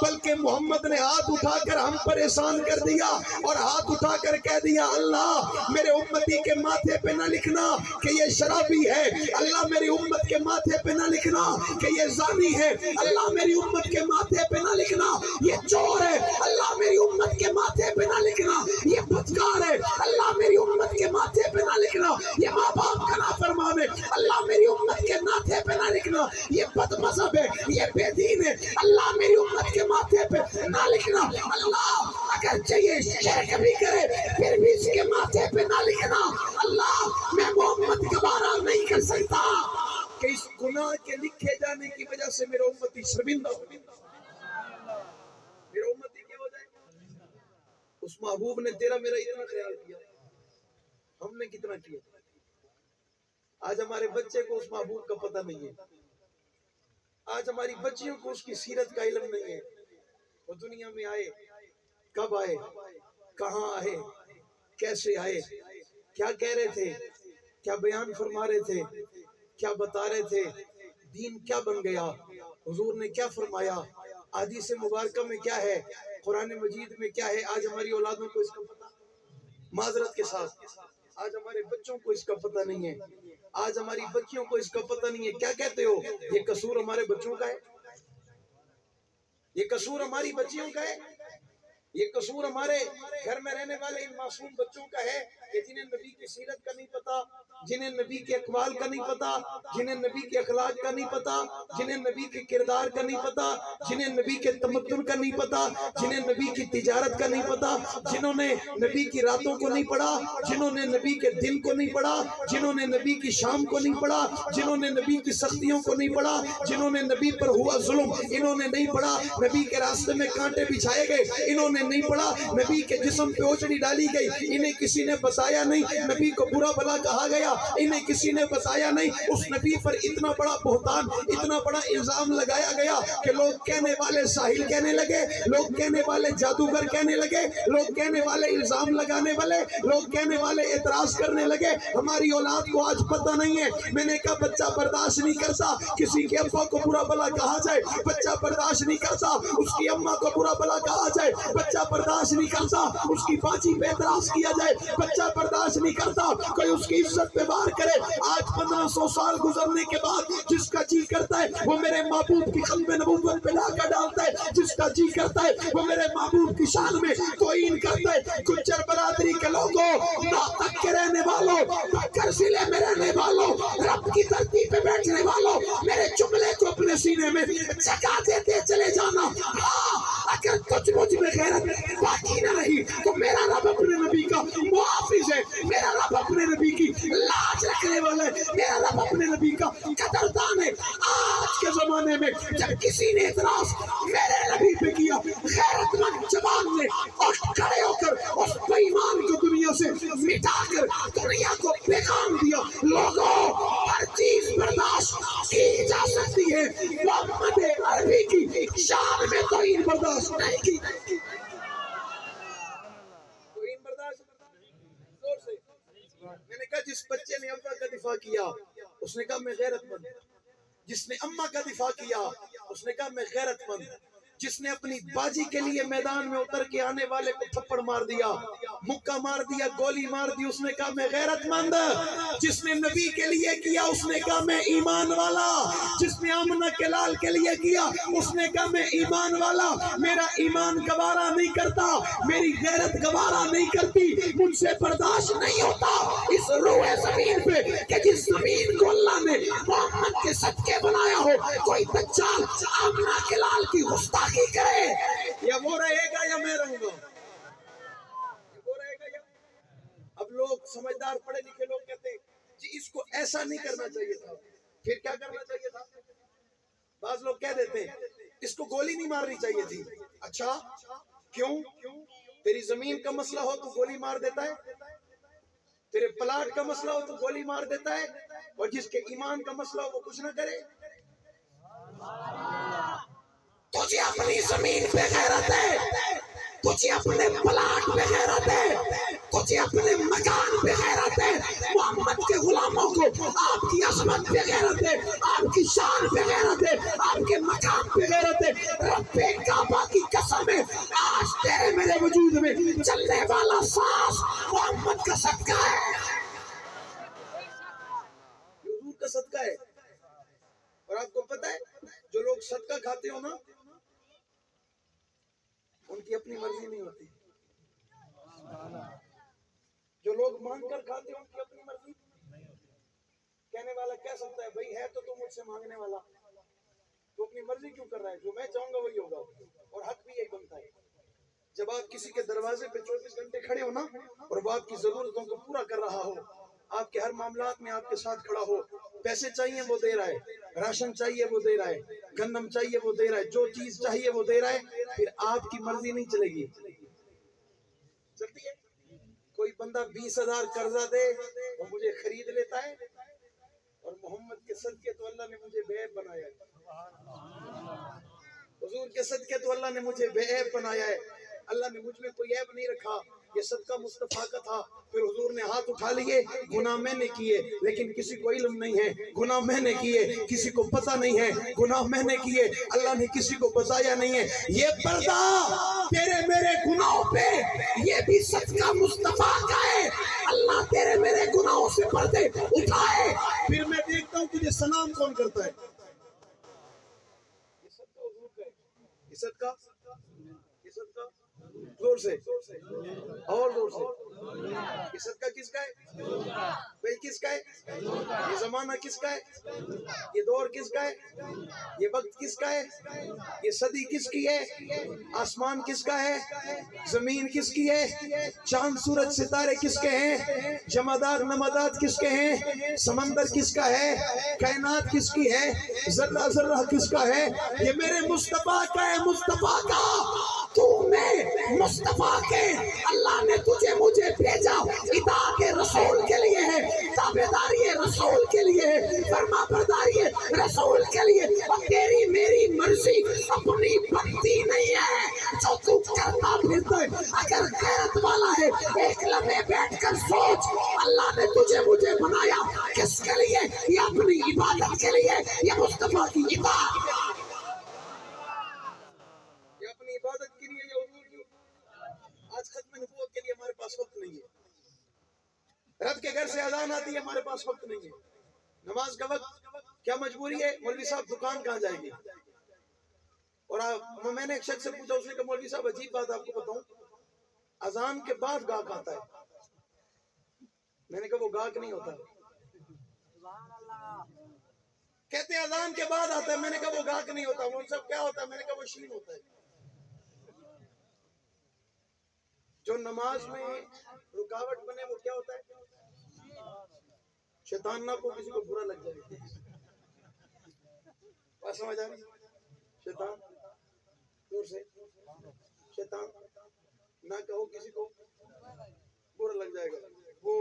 Speaker 1: بلکہ محمد نے ہاتھ اٹھا کر ہم پر احسان کر دیا، اور ہاتھ اٹھا کر کہہ دیا اللہ میرے امتی کے ماتھے پہ نہ لکھنا کہ یہ شرابی ہے، اللہ میری امت کے ماتھے پہ نہ لکھنا کہ یہ زانی ہے، اللہ میری امت کے ماتھے پہ نہ لکھنا یہ چور ہے، اللہ میری امت کے ماتھے پہ نہ لکھنا یہ بدکار ہے، اللہ میری امت کے ماتھے پہ نہ لکھنا یہ ماں باپ کا نافرمان ہے، اللہ میری امت کے ماتھے پہ نہ لکھنا یہ بد مذہب ہے، یہ بے دین ہے، اللہ میری امت کے ماتھے پہ نہ لکھنا اللہ اگرچہ یہ شرک بھی کرے پھر بھی اس کے ماتھے پہ نہ لکھنا اللہ میں محمد گوارا نہیں کر سکتا کہ اس گناہ کے لکھے جانے کی وجہ سے میرا امتی شرمندہ ہو، میرا امتی کیا ہو جائے۔ اس محبوب نے تیرا میرا اتنا خیال کیا، ہم نے کتنا کیا۔ آج ہمارے بچے کو اس محبوب کا پتہ نہیں ہے، آج ہماری بچیوں کو اس کی سیرت کا علم نہیں ہے۔ وہ دنیا میں آئے، کب آئے، کہاں آئے، کیسے آئے، کیا کہہ رہے تھے، کیا بیان فرما رہے تھے، کیا بتا رہے تھے، دین کیا بن گیا، حضور نے کیا فرمایا، حدیث مبارکہ میں کیا ہے، قرآن مجید میں کیا ہے۔ آج ہماری اولادوں کو اس کا پتہ، معذرت کے ساتھ آج ہمارے بچوں کو اس کا پتہ نہیں ہے، آج ہماری بچیوں کو اس کا پتہ نہیں ہے۔ کیا کہتے ہو یہ قصور ہمارے بچوں کا ہے، یہ قصور ہماری بچیوں کا ہے۔ یہ قصور ہمارے گھر میں رہنے والے ان معصوم بچوں کا ہے کہ جنہیں نبی کی سیرت کا نہیں پتا، جنہیں نبی کے اقوال کا نہیں پتا، جنہیں نبی کے اخلاق کا نہیں پتا، جنہیں نبی کے کردار کا نہیں پتا، جنہیں نبی کے تمدن کا نہیں پتا، جنہیں نبی کی تجارت کا نہیں پتا، جنہوں نے نبی کی راتوں کو نہیں پڑھا، جنہوں نے نبی کے دن کو نہیں پڑھا، جنہوں نے نبی کی شام کو نہیں پڑھا، جنہوں نے نبی کی سختیوں کو نہیں پڑھا، جنہوں نے نبی پر ہوا ظلم انہوں نے نہیں پڑھا، نبی کے راستے میں کانٹے بچھائے گئے انہوں نے نہیں پڑھا، نبی کے جسم پہ اوچھڑی ڈالی گئی انہیں کسی نے بتایا نہیں، نبی کو برا بھلا کہا گیا انہیں کسی نے بتایا نہیں، اس نبی پر اتنا بڑا بہتان، اتنا بڑا الزام لگایا گیا کہ لوگ کہنے والے ساحل کہنے لگے، لوگ کہنے والے جادوگر کہنے لگے، لوگ کہنے والے الزام لگانے والے، لوگ کہنے والے اعتراض کرنے لگے ہماری اولاد کو آج پتہ نہیں ہے۔ میں نے کہا بچہ برداشت نہیں کرتا کسی کے ابا کو برا بھلا کہا جائے، بچہ برداشت نہیں کرتا اس کی اماں کو برا بھلا کہا جائے، بچہ برداشت نہیں کرتا اس کی باجی پہ اعتراض کیا جائے، بچہ برداشت نہیں کرتا کوئی اس کی عزت پہ وار کرے۔ آج 1500 سال گزرنے کے بعد جس کا جی کرتا ہے وہ میرے محبوب کی ختم نبوت پہ لا کر ڈالتا ہے، جس کا جی کرتا ہے وہ میرے محبوب کی شان میں توہین کرتا ہے۔ گجر برادری کے لوگوں، ناطق کے رہنے والوں، بکر ضلع میں رہنے والوں، رب کی دھرتی پہ بیٹھنے والوں، میرے جملے کو اپنے سینے میں جگہ دیتے چلے جانا۔ اگر تجھ مجھ میں غیرت باقی نہ رہی تو میرا رب اپنے نبی کا محافظ ہے، میرا رب اپنے نبی کی لاج رکھنے والا ہے، میرا رب اپنے نبی کا قدردان ہے۔ آج کے زمانے میں جب کسی نے اعتراض میرے نبی پہ کیا، غیرت مند جوان نے اور کھڑے ہو کر اس بے ایمان کو دنیا سے مٹا کر دنیا کو پیغام دیا، لوگوں ہر چیز برداشت کی جا سکتی ہے، محمد عربی کی شان میں توہین برداشت نہیں کی۔ توہین برداشت زور سے۔ میں نے کہا جس بچے نے ابا کا دفاع کیا اس نے کہا میں غیرت مند، جس نے اماں کا دفاع کیا اس نے کہا میں غیرت مند، جس نے اپنی باجی کے لیے میدان میں اتر کے آنے والے کو تھپڑ مار دیا، مکہ مار دیا، گولی مار دی، اس نے کہا میں غیرت مند، جس نے نبی کے لیے کیا اس نے کہا میں ایمان والا، جس نے آمنہ کے لال کے لیے کیا اس نے کہا میں ایمان والا، میرا ایمان گوارا نہیں کرتا، میری غیرت گوارا نہیں کرتی، مجھ سے برداشت نہیں ہوتا اس روح زمین پہ کہ جس زمین کو اللہ نے محمد کے صدقے بنایا ہو کوئی دجال آمنہ کے لال کی گستاخی کرے، یا وہ رہے گا یا میں رہوں گا، وہ رہے گا یا۔ اب لوگ سمجھدار پڑھے لکھے لوگ کہتے ہیں جی اس کو ایسا نہیں کرنا چاہیے تھا، پھر کیا کرنا چاہیے تھا؟ بعض لوگ کہہ دیتے ہیں اس کو گولی نہیں مارنی چاہیے تھی، اچھا کیوں؟ تیری زمین کا مسئلہ ہو تو گولی مار دیتا ہے، تیرے پلاٹ کا مسئلہ ہو تو گولی مار دیتا ہے، اور جس کے ایمان کا مسئلہ ہو وہ کچھ نہ کرے۔ تجھے اپنی زمین پہ غیرت ہے، تجھے اپنے پلاٹ پہ غیرت ہے، تجھے اپنے مکان پہ غیرت ہے، محمد کے غلاموں کو آپ کی عظمت پہ غیرت ہے، آپ کی شان پہ غیرت ہے، آپ کے مکان پہ غیرت ہے۔ رب کعبہ کی قسم ہے آج تیرے میرے وجود میں چلنے والا سانس محمد کا صدقہ ہے، حضور کا صدقہ ہے۔ اور آپ کو پتہ ہے جو لوگ صدقہ کھاتے ہو نا ان کی اپنی مرضی نہیں ہوتی، جو لوگ مانگ کر کھاتے ہیں ان کی اپنی مرضی نہیں ہوتی۔ کہنے والا کہہ سکتا ہے بھائی ہے تو تم مجھ سے مانگنے والا، تو اپنی مرضی کیوں کر رہا ہے، جو میں چاہوں گا وہی ہوگا، اور حق بھی یہی بنتا ہے۔ جب آپ کسی کے دروازے پہ 24 گھنٹے کھڑے ہو نا اور وہ آپ کی ضرورتوں کو پورا کر رہا ہو، آپ کے ہر معاملات میں آپ کے ساتھ کھڑا ہو، پیسے چاہیے وہ دے رہا ہے، راشن چاہیے وہ دے رہا ہے، گندم چاہیے وہ دے رہا ہے، جو چیز چاہیے وہ دے رہا ہے، پھر آپ کی مرضی نہیں چلے گی، چلتی ہے؟ کوئی بندہ 20,000 قرضہ دے وہ مجھے خرید لیتا ہے، اور محمد کے صدقے تو اللہ نے مجھے بے عیب بنایا ہے، حضور کے صدقے تو اللہ نے مجھے بے عیب بنایا ہے، اللہ نے مجھ میں کوئی عیب نہیں رکھا، یہ صدقہ مصطفیٰ کا تھا۔ پھر حضور نے ہاتھ اٹھا لیے، گناہ میں نے کیے لیکن کسی کو علم نہیں ہے، گناہ میں نے کیے کسی کو پتہ نہیں ہے، گناہ میں نے کیے اللہ نے کسی کو بتایا نہیں ہے، یہ پردہ تیرے میرے گناہوں پہ یہ بھی صدقہ مصطفیٰ کا ہے، اللہ تیرے میرے گناہوں سے پردے اٹھائے، پھر میں دیکھتا ہوں تجھے سلام کون کرتا ہے، یہ صدقہ حضور کا ہے، یہ صدقہ زور سے اور زور سے. یہ صدقہ کس کا ہے؟ بھائی کس کا ہے؟ یہ زمانہ کس کا ہے؟ یہ دور کس کا ہے؟ یہ وقت کس کا ہے؟ یہ صدی کس کی ہے؟ آسمان کس کا ہے؟ زمین کس کی ہے؟ چاند سورج ستارے کس کے ہیں؟ جمادات نمادات کس کے ہیں؟ سمندر کس کا ہے؟ کائنات کس کی ہے؟ ذرہ ذرہ کس کا ہے؟ یہ میرے مصطفیٰ کا ہے، مصطفیٰ کا. تو میں مصطفیٰ کے، اللہ نے تجھے مجھے بھیجا اطاعت رسول کے لیے ہے، تابعداری رسول کے لیے ہے، فرما برداری رسول کے لیے. اور تیری میری مرضی اپنی بنتی نہیں ہے جو تو کرتا پھرتا ہے. اگر غیرت والا ہے ایک لمحے بیٹھ کر سوچ، اللہ نے تجھے مجھے بنایا کس کے لیے؟ یہ اپنی عبادت کے لیے، یہ مصطفیٰ کی عبادت، یہ اپنی عبادت کے لیے، یہ حضور کی. آج ختم نبوت کے لیے ہمارے پاس وقت نہیں ہے. رب کے گھر سے اذان آتی ہے، ہمارے پاس وقت نہیں ہے. نماز کا وقت، کیا مجبوری ہے؟ مولوی صاحب دکان کہاں جائے گی؟ اور میں نے ایک شخص سے پوچھا، اس نے کہا مولوی صاحب عجیب بات آپ کو بتاؤں، اذان کے بعد گاہک آتا ہے. میں نے کہا وہ گاہک نہیں ہوتا. کہتے ہیں اذان کے بعد آتا ہے. میں نے کہا وہ گاہک نہیں ہوتا. مولوی صاحب کیا ہوتا ہے؟ میں نے کہا وہ شین ہوتا ہے. جو نماز میں رکاوٹ بنے وہ کیا ہوتا ہے؟ شیطان نہ کو کسی کو برا لگ جائے. بات سمجھ آ رہی؟ شیطان دور سے، شیطان نہ کہو کسی کو برا لگ جائے گا. وہ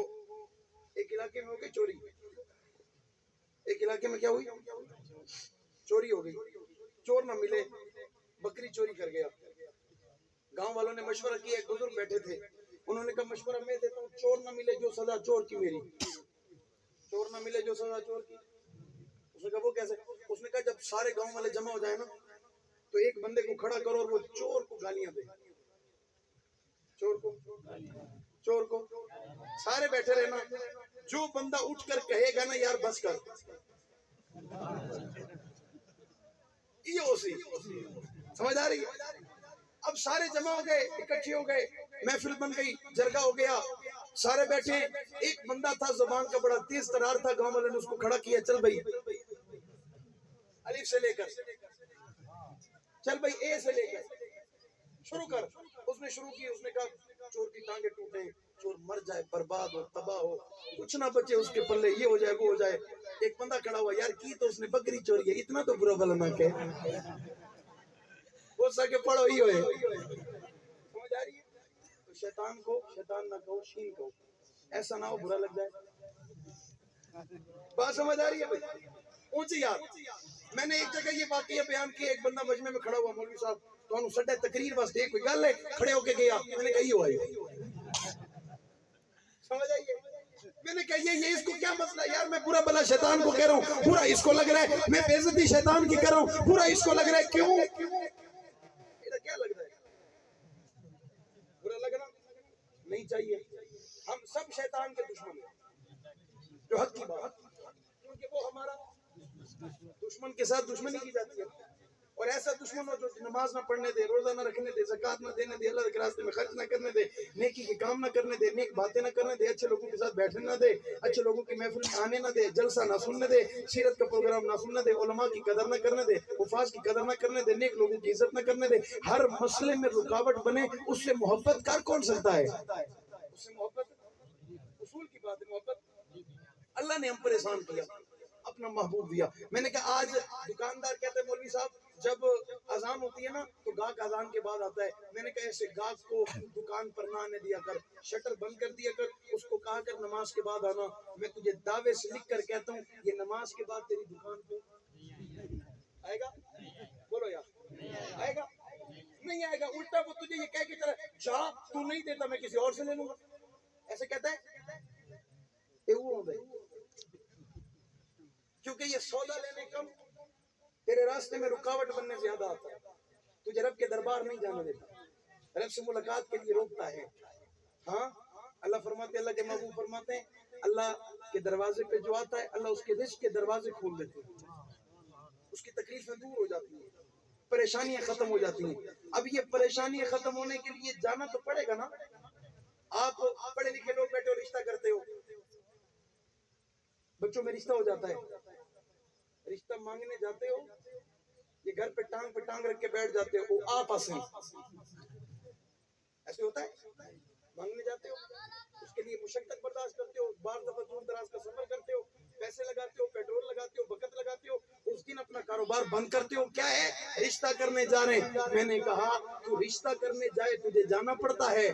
Speaker 1: ایک علاقے میں ہو گئی چوری، ایک علاقے میں کیا ہوئی؟ چوری ہو گئی. چور نہ ملے، بکری چوری کر گیا. گاؤں والوں نے مشورہ کیا، ایک بزرگ بیٹھے تھے، انہوں نے کہا مشورہ میں دیتا ہوں، چور نہ ملے جو سزا چور کی میری. چور نہ ملے جو سزا چور کی. اس نے کہا وہ کیسے؟ اس نے کہا جب سارے گاؤں والے جمع ہو جائیں نا تو ایک بندے کو کھڑا کرو اور وہ چور کو گالیاں دے. چور کو سارے بیٹھے رہنا، جو بندہ اٹھ کر کہے گا نا یار بس کر، یہ اسی سمجھ آ رہی ہے. اب سارے جمع ہو گئے، اکٹھے ہو گئے، محفل بن گئی، جرگہ ہو گیا، سارے بیٹھے. ایک بندہ تھا زبان کا بڑا تیز ترار تھا، گاؤں والے نے اس کو کھڑا کیا، چل بھائی الف سے لے کر، چل بھائی اے سے لے کر شروع کر. اس نے شروع کی. اس نے کہا چور کی ٹانگیں ٹوٹیں، چور مر جائے، برباد ہو، تباہ ہو، کچھ نہ بچے اس کے پلے، یہ ہو جائے وہ ہو جائے. ایک بندہ کھڑا ہوا، یار کی تو اس نے بکری چوری ہے، اتنا تو برا بلا نہ کہ ہو سکے پڑھو ہی ہوئے. سمجھ آ رہی ہے؟ تو شیطان کو شیطان نہ کہو، شین کہو، ایسا نہ ہو برا لگ جائے. بات سمجھ آ رہی ہے بھائی؟ اونچی یار. میں نے ایک جگہ یہ واقعہ بیان کیا، ایک بندہ مجمع میں کھڑا ہوا، مولوی صاحب تو انہوں سڈے تقریر واسطے کوئی گل ہے، کھڑے ہو کے گیا. میں نے کہا یہ ہوئی، سمجھ آئیے؟ میں نے کہا یہ اس کو کیا مسئلہ ہے؟ یار میں برا بلا شیطان کو کہہ رہا ہوں، برا اس کو لگ رہا ہے. میں بے عزتی شیطان کی کر رہا ہوں، برا اس کو لگ رہا ہے. کیوں؟ کیا لگ رہا ہے؟ برا لگنا نہیں چاہیے. ہم سب شیطان کے دشمن ہیں، جو حق کی بات، کیونکہ وہ ہمارا دشمن کے ساتھ دشمنی کی جاتی ہے. اور ایسا دشمن ہو جو نماز نہ پڑھنے دے، روزہ نہ رکھنے دے، زکوٰۃ نہ دینے دے، اللہ کے راستے میں خرچ نہ کرنے دے، نیکی کے کام نہ کرنے دے، نیک باتیں نہ کرنے دے، اچھے لوگوں کے ساتھ بیٹھنے نہ دے، اچھے لوگوں کی محفل میں آنے نہ دے، جلسہ نہ سننے دے، سیرت کا پروگرام نہ سننے دے، علماء کی قدر نہ کرنے دے، حفاظ کی قدر نہ کرنے دے، نیک لوگوں کی عزت نہ کرنے دے. ہر مسئلے میں رکاوٹ بنے، اس سے محبت کر کون سکتا ہے؟ اس سے محبت اصول کی بات ہے. محبت اللہ نے ہم پر احسان کیا، اپنا محبوب دیا. میں نے کہا آج دکاندار کہتے ہیں مولوی صاحب جب اذان ہوتی ہے نا تو گاہک اذان کے بعد آتا ہے. میں نے کہا ایسے گاہک کو دکان پر نہ آنے دیا کر، شٹر بند کر دیا کر، اس کو کہا کر نماز کے بعد آنا. میں تجھے دعوے سے لکھ کر کہتا ہوں یہ نماز کے بعد تیری دکان پہ آئے گا. بولو یار آئے گا؟ نہیں آئے گا. الٹا وہ تجھے یہ کہہ کے چلا جا تو نہیں دیتا میں کسی اور سے لے لوں گا، ایسے کہتا ہے. کیونکہ یہ سودا لینے کم، تیرے راستے میں رکاوٹ بننے زیادہ آتا ہے. تجھے رب کے دربار نہیں جانے دیتا، رب سے ملاقات کے لیے روکتا ہے. ہاں اللہ فرماتے، اللہ کے محبوب فرماتے ہیں اللہ کے دروازے پہ جو آتا ہے اللہ اس کے رزق کے دروازے کھول دیتے ہیں، اس کی تکلیفیں دور ہو جاتی ہیں.
Speaker 2: پریشانیاں ختم ہو جاتی ہیں. اب یہ پریشانیاں ختم ہونے کے لیے جانا تو پڑے گا نا. آپ پڑھے لکھے لوگ بیٹھے ہو رشتہ کرتے ہو, بچوں میں رشتہ ہو جاتا ہے, رشتہ مانگنے جاتے ہو, یہ گھر پہ ٹانگ رکھ کے بیٹھ جاتے ہو, آپ ہنسیں, ایسے ہوتا ہے. مانگنے جاتے ہو, اس کے لیے مشقت برداشت کرتے ہو, بار دفعہ دور دراز کا سفر کرتے ہو, پیسے لگاتے ہو, پیٹرول لگاتے ہو, وقت لگاتے ہو, اس دن اپنا کاروبار بند کرتے ہو. کیا ہے؟ رشتہ کرنے جا رہے ہیں. میں نے کہا تو رشتہ کرنے جائے تجھے جانا پڑتا ہے,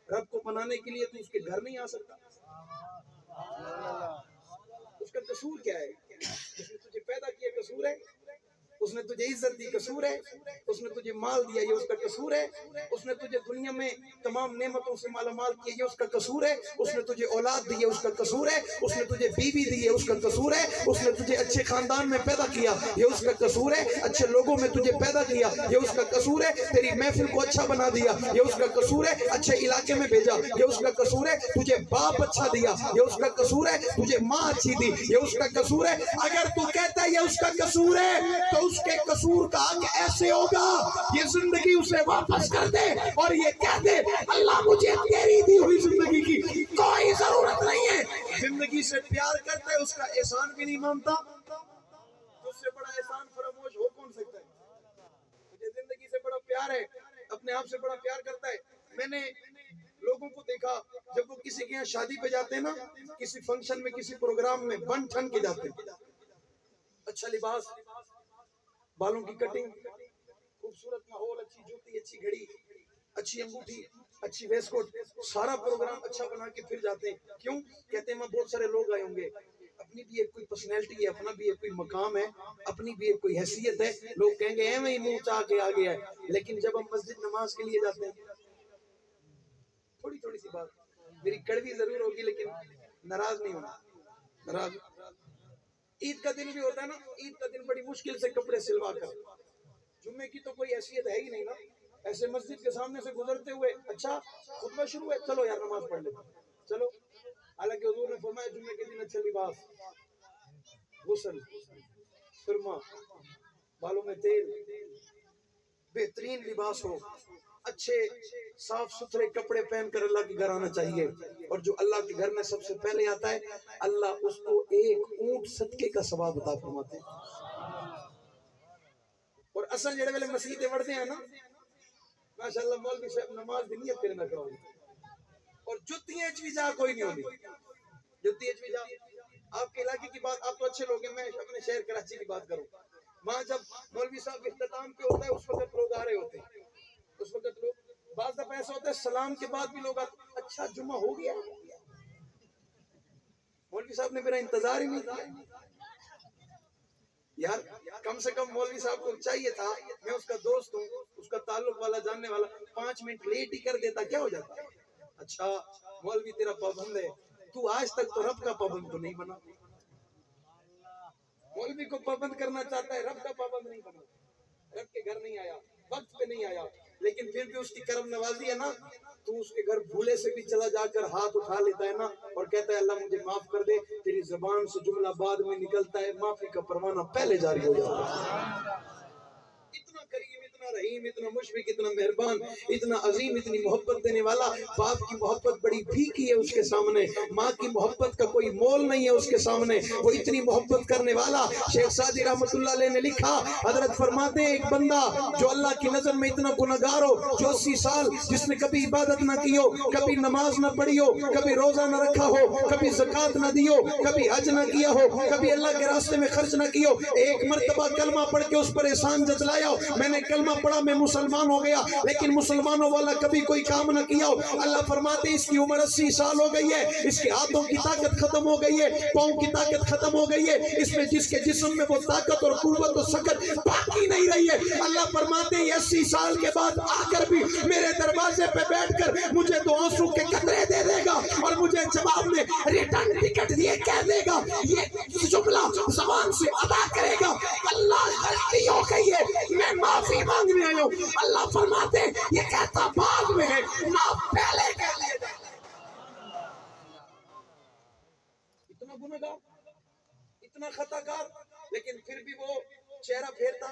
Speaker 2: رب کو منانے کے لیے تو اس کے گھر نہیں آ سکتا. اس کا قصور کیا ہے؟ اس نے تجھے پیدا کیا, قصور ہے. اس نے تجھے عزت دی, قصور ہے. اس نے تجھے مال دیا, یہ اس کا قصور ہے. اس نے تجھے دنیا میں تمام نعمتوں سے مالا مال کیا, یہ اس کا قصور ہے. اس نے تجھے اولاد دی, یہ اس کا قصور ہے. اس نے تجھے بیوی دی, یہ اس کا قصور ہے. اس نے تجھے اچھے خاندان میں پیدا کیا, یہ اس کا قصور ہے. اچھے لوگوں میں تجھے پیدا کیا, یہ اس کا قصور ہے. تیری محفل کو اچھا بنا دیا, یہ اس کا قصور ہے. اچھے علاقے میں بھیجا, یہ اس کا قصور ہے. تجھے باپ اچھا دیا, یہ اس کا قصور ہے. تجھے ماں اچھی دی, یہ اس کا قصور ہے. اگر تو کہتا ہے یہ اس کا قصور ہے, تو اس کے قصور کا حق ایسے ہوگا, یہ زندگی اسے واپس کر دے اور یہ کہہ دے اللہ مجھے تیری دی ہوئی زندگی کی کوئی ضرورت نہیں ہے. زندگی سے پیار کرتا ہے, اس کا احسان بھی نہیں مانتا. تو اس سے بڑا احسان فراموش ہو کون سکتا ہے؟ مجھے زندگی سے بڑا پیار ہے, اپنے آپ سے بڑا پیار کرتا ہے. میں نے لوگوں کو دیکھا جب وہ کسی کے یہاں شادی پہ جاتے ہیں نا, کسی فنکشن میں, کسی پروگرام میں, بن ٹھن کے جاتے ہیں. اچھا لباس, بالوں کی کٹنگ, خوبصورت ماحول, اچھی جوتی, اچھی گھڑی, اچھی انگوٹھی, اچھی ویسٹ کوٹ, سارا پروگرام اچھا بنا کے پھر جاتے ہیں. کیوں؟ کہتے ہیں وہاں بہت سارے لوگ آئے ہوں گے, اپنی بھی ایک کوئی پرسنالٹی ہے, اپنا بھی ایک کوئی مقام ہے, اپنی بھی ایک کوئی حیثیت ہے. لوگ کہیں گے ایویں ہی منہ چاہ کے آ گیا ہے. لیکن جب ہم مسجد نماز کے لیے جاتے ہیں, تھوڑی تھوڑی سی بات میری کڑوی ضرور ہوگی لیکن ناراض نہیں ہونا, ناراض. عید کا دن بھی ہوتا ہے نا, عید کا دن بڑی مشکل سے کپڑے سلوا کر, جمعے کی تو کوئی حیثیت ہے ہی نہیں نا, ایسے مسجد کے سامنے سے گزرتے ہوئے, اچھا خطبہ شروع ہے, چلو یار نماز پڑھ لیتے, چلو. حالانکہ حضور نے فرمایا جمعے کے دن اچھا لباس, غسل, سرما, بالوں میں تیل, بہترین لباس ہو, اچھے صاف ستھرے کپڑے پہن کر اللہ کے گھر آنا چاہیے. اور جو اللہ کے گھر میں سب سے پہلے آتا ہے, اللہ اس کو ایک اونٹ صدقے کا ثواب عطا فرماتے ہیں. اور اصل جڑے والے مسیح بڑھتے ہیں نا, ماشاءاللہ مولوی صاحب نماز دی نیت کرنا کراؤ, اور جتیاں بھی جا کوئی نہیں ہوتی, جتیاں بھی جا. آپ کے علاقے کی بات, آپ تو اچھے لوگ ہیں, میں اپنے شہر کراچی کی بات کروں. وہاں جب مولوی صاحب اختتام پہ ہوتا ہے, اس وقت لوگ آ رہے ہوتے ہیں, اس وقت لوگ, بعض دفعہ ایسا ہوتا ہے سلام کے بعد بھی لوگ آتے, اچھا جمعہ ہو گیا, مولوی صاحب نے میرا انتظار ہی نہیں کیا. یار کم سے کم مولوی صاحب کو چاہیے تھا, میں اس کا دوست ہوں, اس کا تعلق والا, جاننے والا, 5 منٹ لیٹ ہی کر دیتا, کیا ہو جاتا. اچھا مولوی تیرا پابند ہے, تو آج تک تو رب کا پابند تو نہیں بنا. مولوی کو پابند کرنا چاہتا ہے, رب کا پابند نہیں بنا, رب کے گھر نہیں آیا, وقت پہ نہیں آیا. لیکن پھر بھی اس کی کرم نوازی ہے نا, تو اس کے گھر بھولے سے بھی چلا جا کر ہاتھ اٹھا لیتا ہے نا, اور کہتا ہے اللہ مجھے معاف کر دے. تیری زبان سے جملہ بعد میں نکلتا ہے, معافی کا پروانہ پہلے جاری ہو جاتا ہے. اتنا کریم, اتنا رحیم, اتنا مشفق, اتنا مہربان, اتنا عظیم, اتنی محبت دینے والا. باپ کی محبت بڑی پھیکی ہے اس کے سامنے, ماں کی محبت کا کوئی مول نہیں ہے اس کے سامنے, وہ اتنی محبت کرنے والا. شیخ سعدی رحمت اللہ علیہ نے لکھا, حضرت فرماتے ہیں ایک بندہ جو اللہ کی نظر میں اتنا گناہگار ہو, جو 80 سال جس نے کبھی عبادت نہ کی ہو, کبھی نماز نہ پڑھی ہو, کبھی روزہ نہ رکھا ہو, کبھی زکوٰۃ نہ دی ہو, کبھی حج نہ کیا ہو, کبھی اللہ کے راستے میں خرچ نہ کی ہو, ایک مرتبہ کلمہ پڑھ کے اس پر احسان جتلایا ہو, میں نے کلمہ پڑھا میں مسلمان ہو گیا, لیکن مسلمانوں والا کبھی کوئی کام نہ کیا ہو. اللہ فرماتے اس کی عمر 80 سال ہو گئی ہے, اس کے ہاتھوں کی طاقت ختم ہو گئی ہے, پاؤں کی طاقت ختم ہو گئی ہے, اس میں جس کے جسم میں وہ طاقت اور قوت اور سکت باقی نہیں رہی ہے. اللہ فرماتے ہیں 80 سال کے بعد آ کر بھی میرے دروازے پہ بیٹھ کر مجھے تو آنسو کے قطرے دے دے گا, اور مجھے جواب میں ریٹرن ٹکٹ دیے کہہ دے گا, یہ جملہ زبان سے ادا کرے گا, اللہ غلطی ہو گئی ہے, میں معافی مانگنے آیا ہوں. اللہ فرماتے ہیں یہ کہتا بعد میں ہے, معاف پہلے کہہ لیے جائے. اتنا گنہگار, اتنا خطا کار, لیکن پھر بھی وہ چہرہ پھیرتا,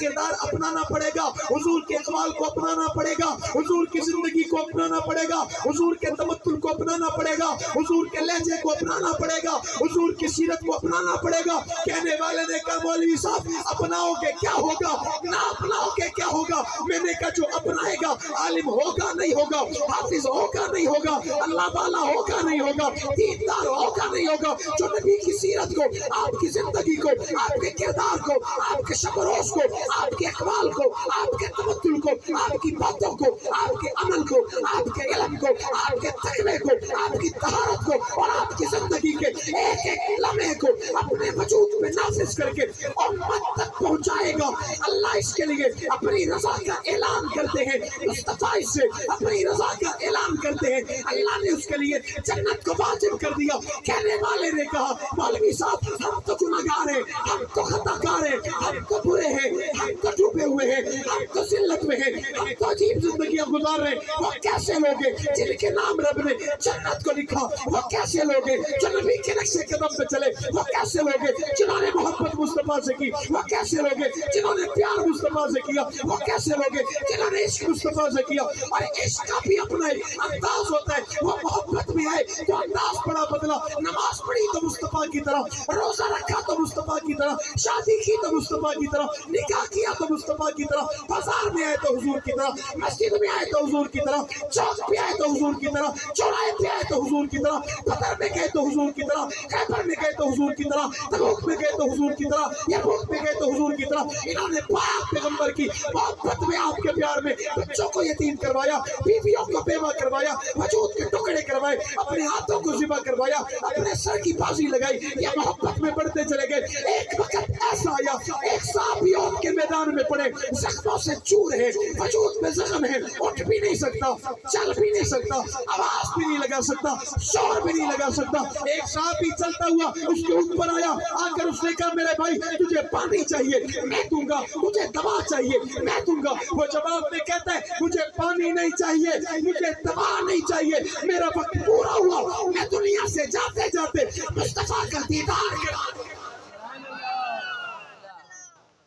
Speaker 1: کردار اپنانا پڑے گا، حضور کے اقوال کو اپنانا پڑے گا، حضور کی زندگی کو اپنانا پڑے گا، حضور کے تمثل کو اپنانا پڑے گا، حضور کے لہجے کو اپنانا پڑے گا، حضور کی سیرت کو اپنانا پڑے گا۔ کہنے والے نے کہا مولوی صاحب اپناؤ گے کیا ہوگا، نہ اپناؤ گے کیا ہوگا؟ میں نے کہا جو اپنائے گا عالم ہوگا نہیں ہوگا، حافظ ہوگا نہیں ہوگا، اللہ والا ہوگا نہیں ہوگا، دیندار ہوگا نہیں ہوگا، جو نبی کی سیرت کو، آپ کی زندگی کو، آپ کے کردار کو، آپ کے شب و روز کو، آپ کے اقوال کو، آپ کے تمثل کو، آپ کی باتوں کو، آپ کے عمل کو، آپ کے علم کو، آپ کے تقوی کو، آپ کی طہارت کو اور آپ کی زندگی کے ایک ایک لمحے کو اپنے وجود میں نافذ کر کے امت تک پہنچائے گا۔ اللہ اس کے لیے اپنی رضا کا اعلان کرتے ہیں، مصطفیٰ سے اپنی رضا کا اعلان کرتے ہیں، اللہ نے اس کے لیے جنت کو واجب کر دیا۔ کہنے والے نے کہا مولوی صاحب ہم تو گنہگار ہیں، ہم تو خطا کار ہیں، ہم تو برے ہیں، ہم تو ڈوبے ہوئے ہیں، ہم تو ذلت میں ہیں، ہم تو عجیب زندگیاں گزار رہے ہیں۔ وہ کیسے لوگ ہیں جن کے نام رب نے جنت کو لکھا؟ وہ کیسے لوگ ہیں جو نبی کے نقش قدم پہ چلے؟ وہ کیسے لوگ ہیں جنہوں نے محبت مصطفیٰ سے کی؟ وہ کیسے لوگ ہیں جنہوں نے پیار مصطفیٰ سے کیا؟ وہ کیسے لوگ ہیں جنہوں نے عشق مصطفیٰ سے کیا؟ اور عشق کا بھی اپنا ایک انداز ہوتا ہے، وہ محبت بھی ہے تو انداز بڑا بدلا۔ نماز پڑھی تو مصطفیٰ کی طرح، روزہ رکھا تو مصطفیٰ کی طرح، شادی کی تو مصطفیٰ کی طرح، نکاح کیا تو مصطفیٰ کی طرح، بازار میں آئے تو حضور کی طرح، مسجد میں آئے تو حضور کی طرح، چوک پہ آئے تو حضور کی طرح، چوراہے پہ آئے تو حضور کی طرح، بدر میں گئے تو حضور کی طرح، خیبر میں گئے تو حضور کی طرح، تبوک میں گئے تو حضور کی طرح، یرموک میں گئے تو حضور کی طرح۔ انہوں نے پاک پیغمبر کی محبت میں، آپ کے پیار میں بچوں کو یتیم کروایا، بیویوں کو بیوہ کروایا، وجود کے ٹکڑے کروائے، اپنے ہاتھوں کو ذبح کروایا، اپنے سر کی بازی لگائی، یہ محبت میں بڑھتے چلے گئے۔ ایک وقت ایسا آیا ایک صحابی عہد کے میدان میں پڑے، زخموں سے چور ہے، وجود میں زخم ہے، اٹھ بھی نہیں سکتا، چل بھی نہیں سکتا، آواز بھی نہیں لگا سکتا، شور بھی نہیں لگا سکتا۔ ایک صحابی چلتا ہوا اس کے اوپر آیا، آ کر اس نے کہا میرے بھائی تجھے پانی چاہیے میں دوں گا، تجھے دوا چاہیے میں دوں گا۔ وہ جواب میں کہتا ہے مجھے پانی نہیں چاہیے، مجھے دوا نہیں چاہیے، میرا وقت پورا ہوا، میں دنیا سے جاتے جاتے مصطفیٰ کا دیدار کرا۔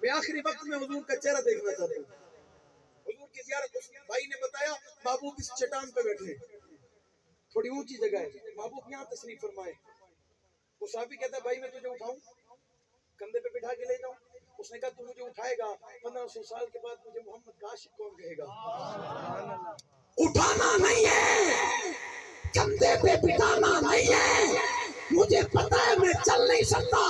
Speaker 2: میں آخری وقت میں حضور کا چہرہ دیکھنا چاہتا ہوں۔ حضور کی زیارت، اس بھائی نے بتایا محبوب اس چٹان پہ بیٹھے، تھوڑی اونچی جگہ ہے، محبوب یہاں تشریف فرمائے۔ وہ صحابی کہتا ہے بھائی میں تجھے اٹھاؤں، کندھے پہ بٹھا کے لے جاؤں؟ اس نے کہا تو مجھے اٹھائے گا 1500 سال کے بعد مجھے محمد کا عاشق کون کہے گا؟
Speaker 1: اٹھانا نہیں ہے، کندھے پہ بٹھانا نہیں ہے، مجھے پتا ہے میں چل نہیں سکتا،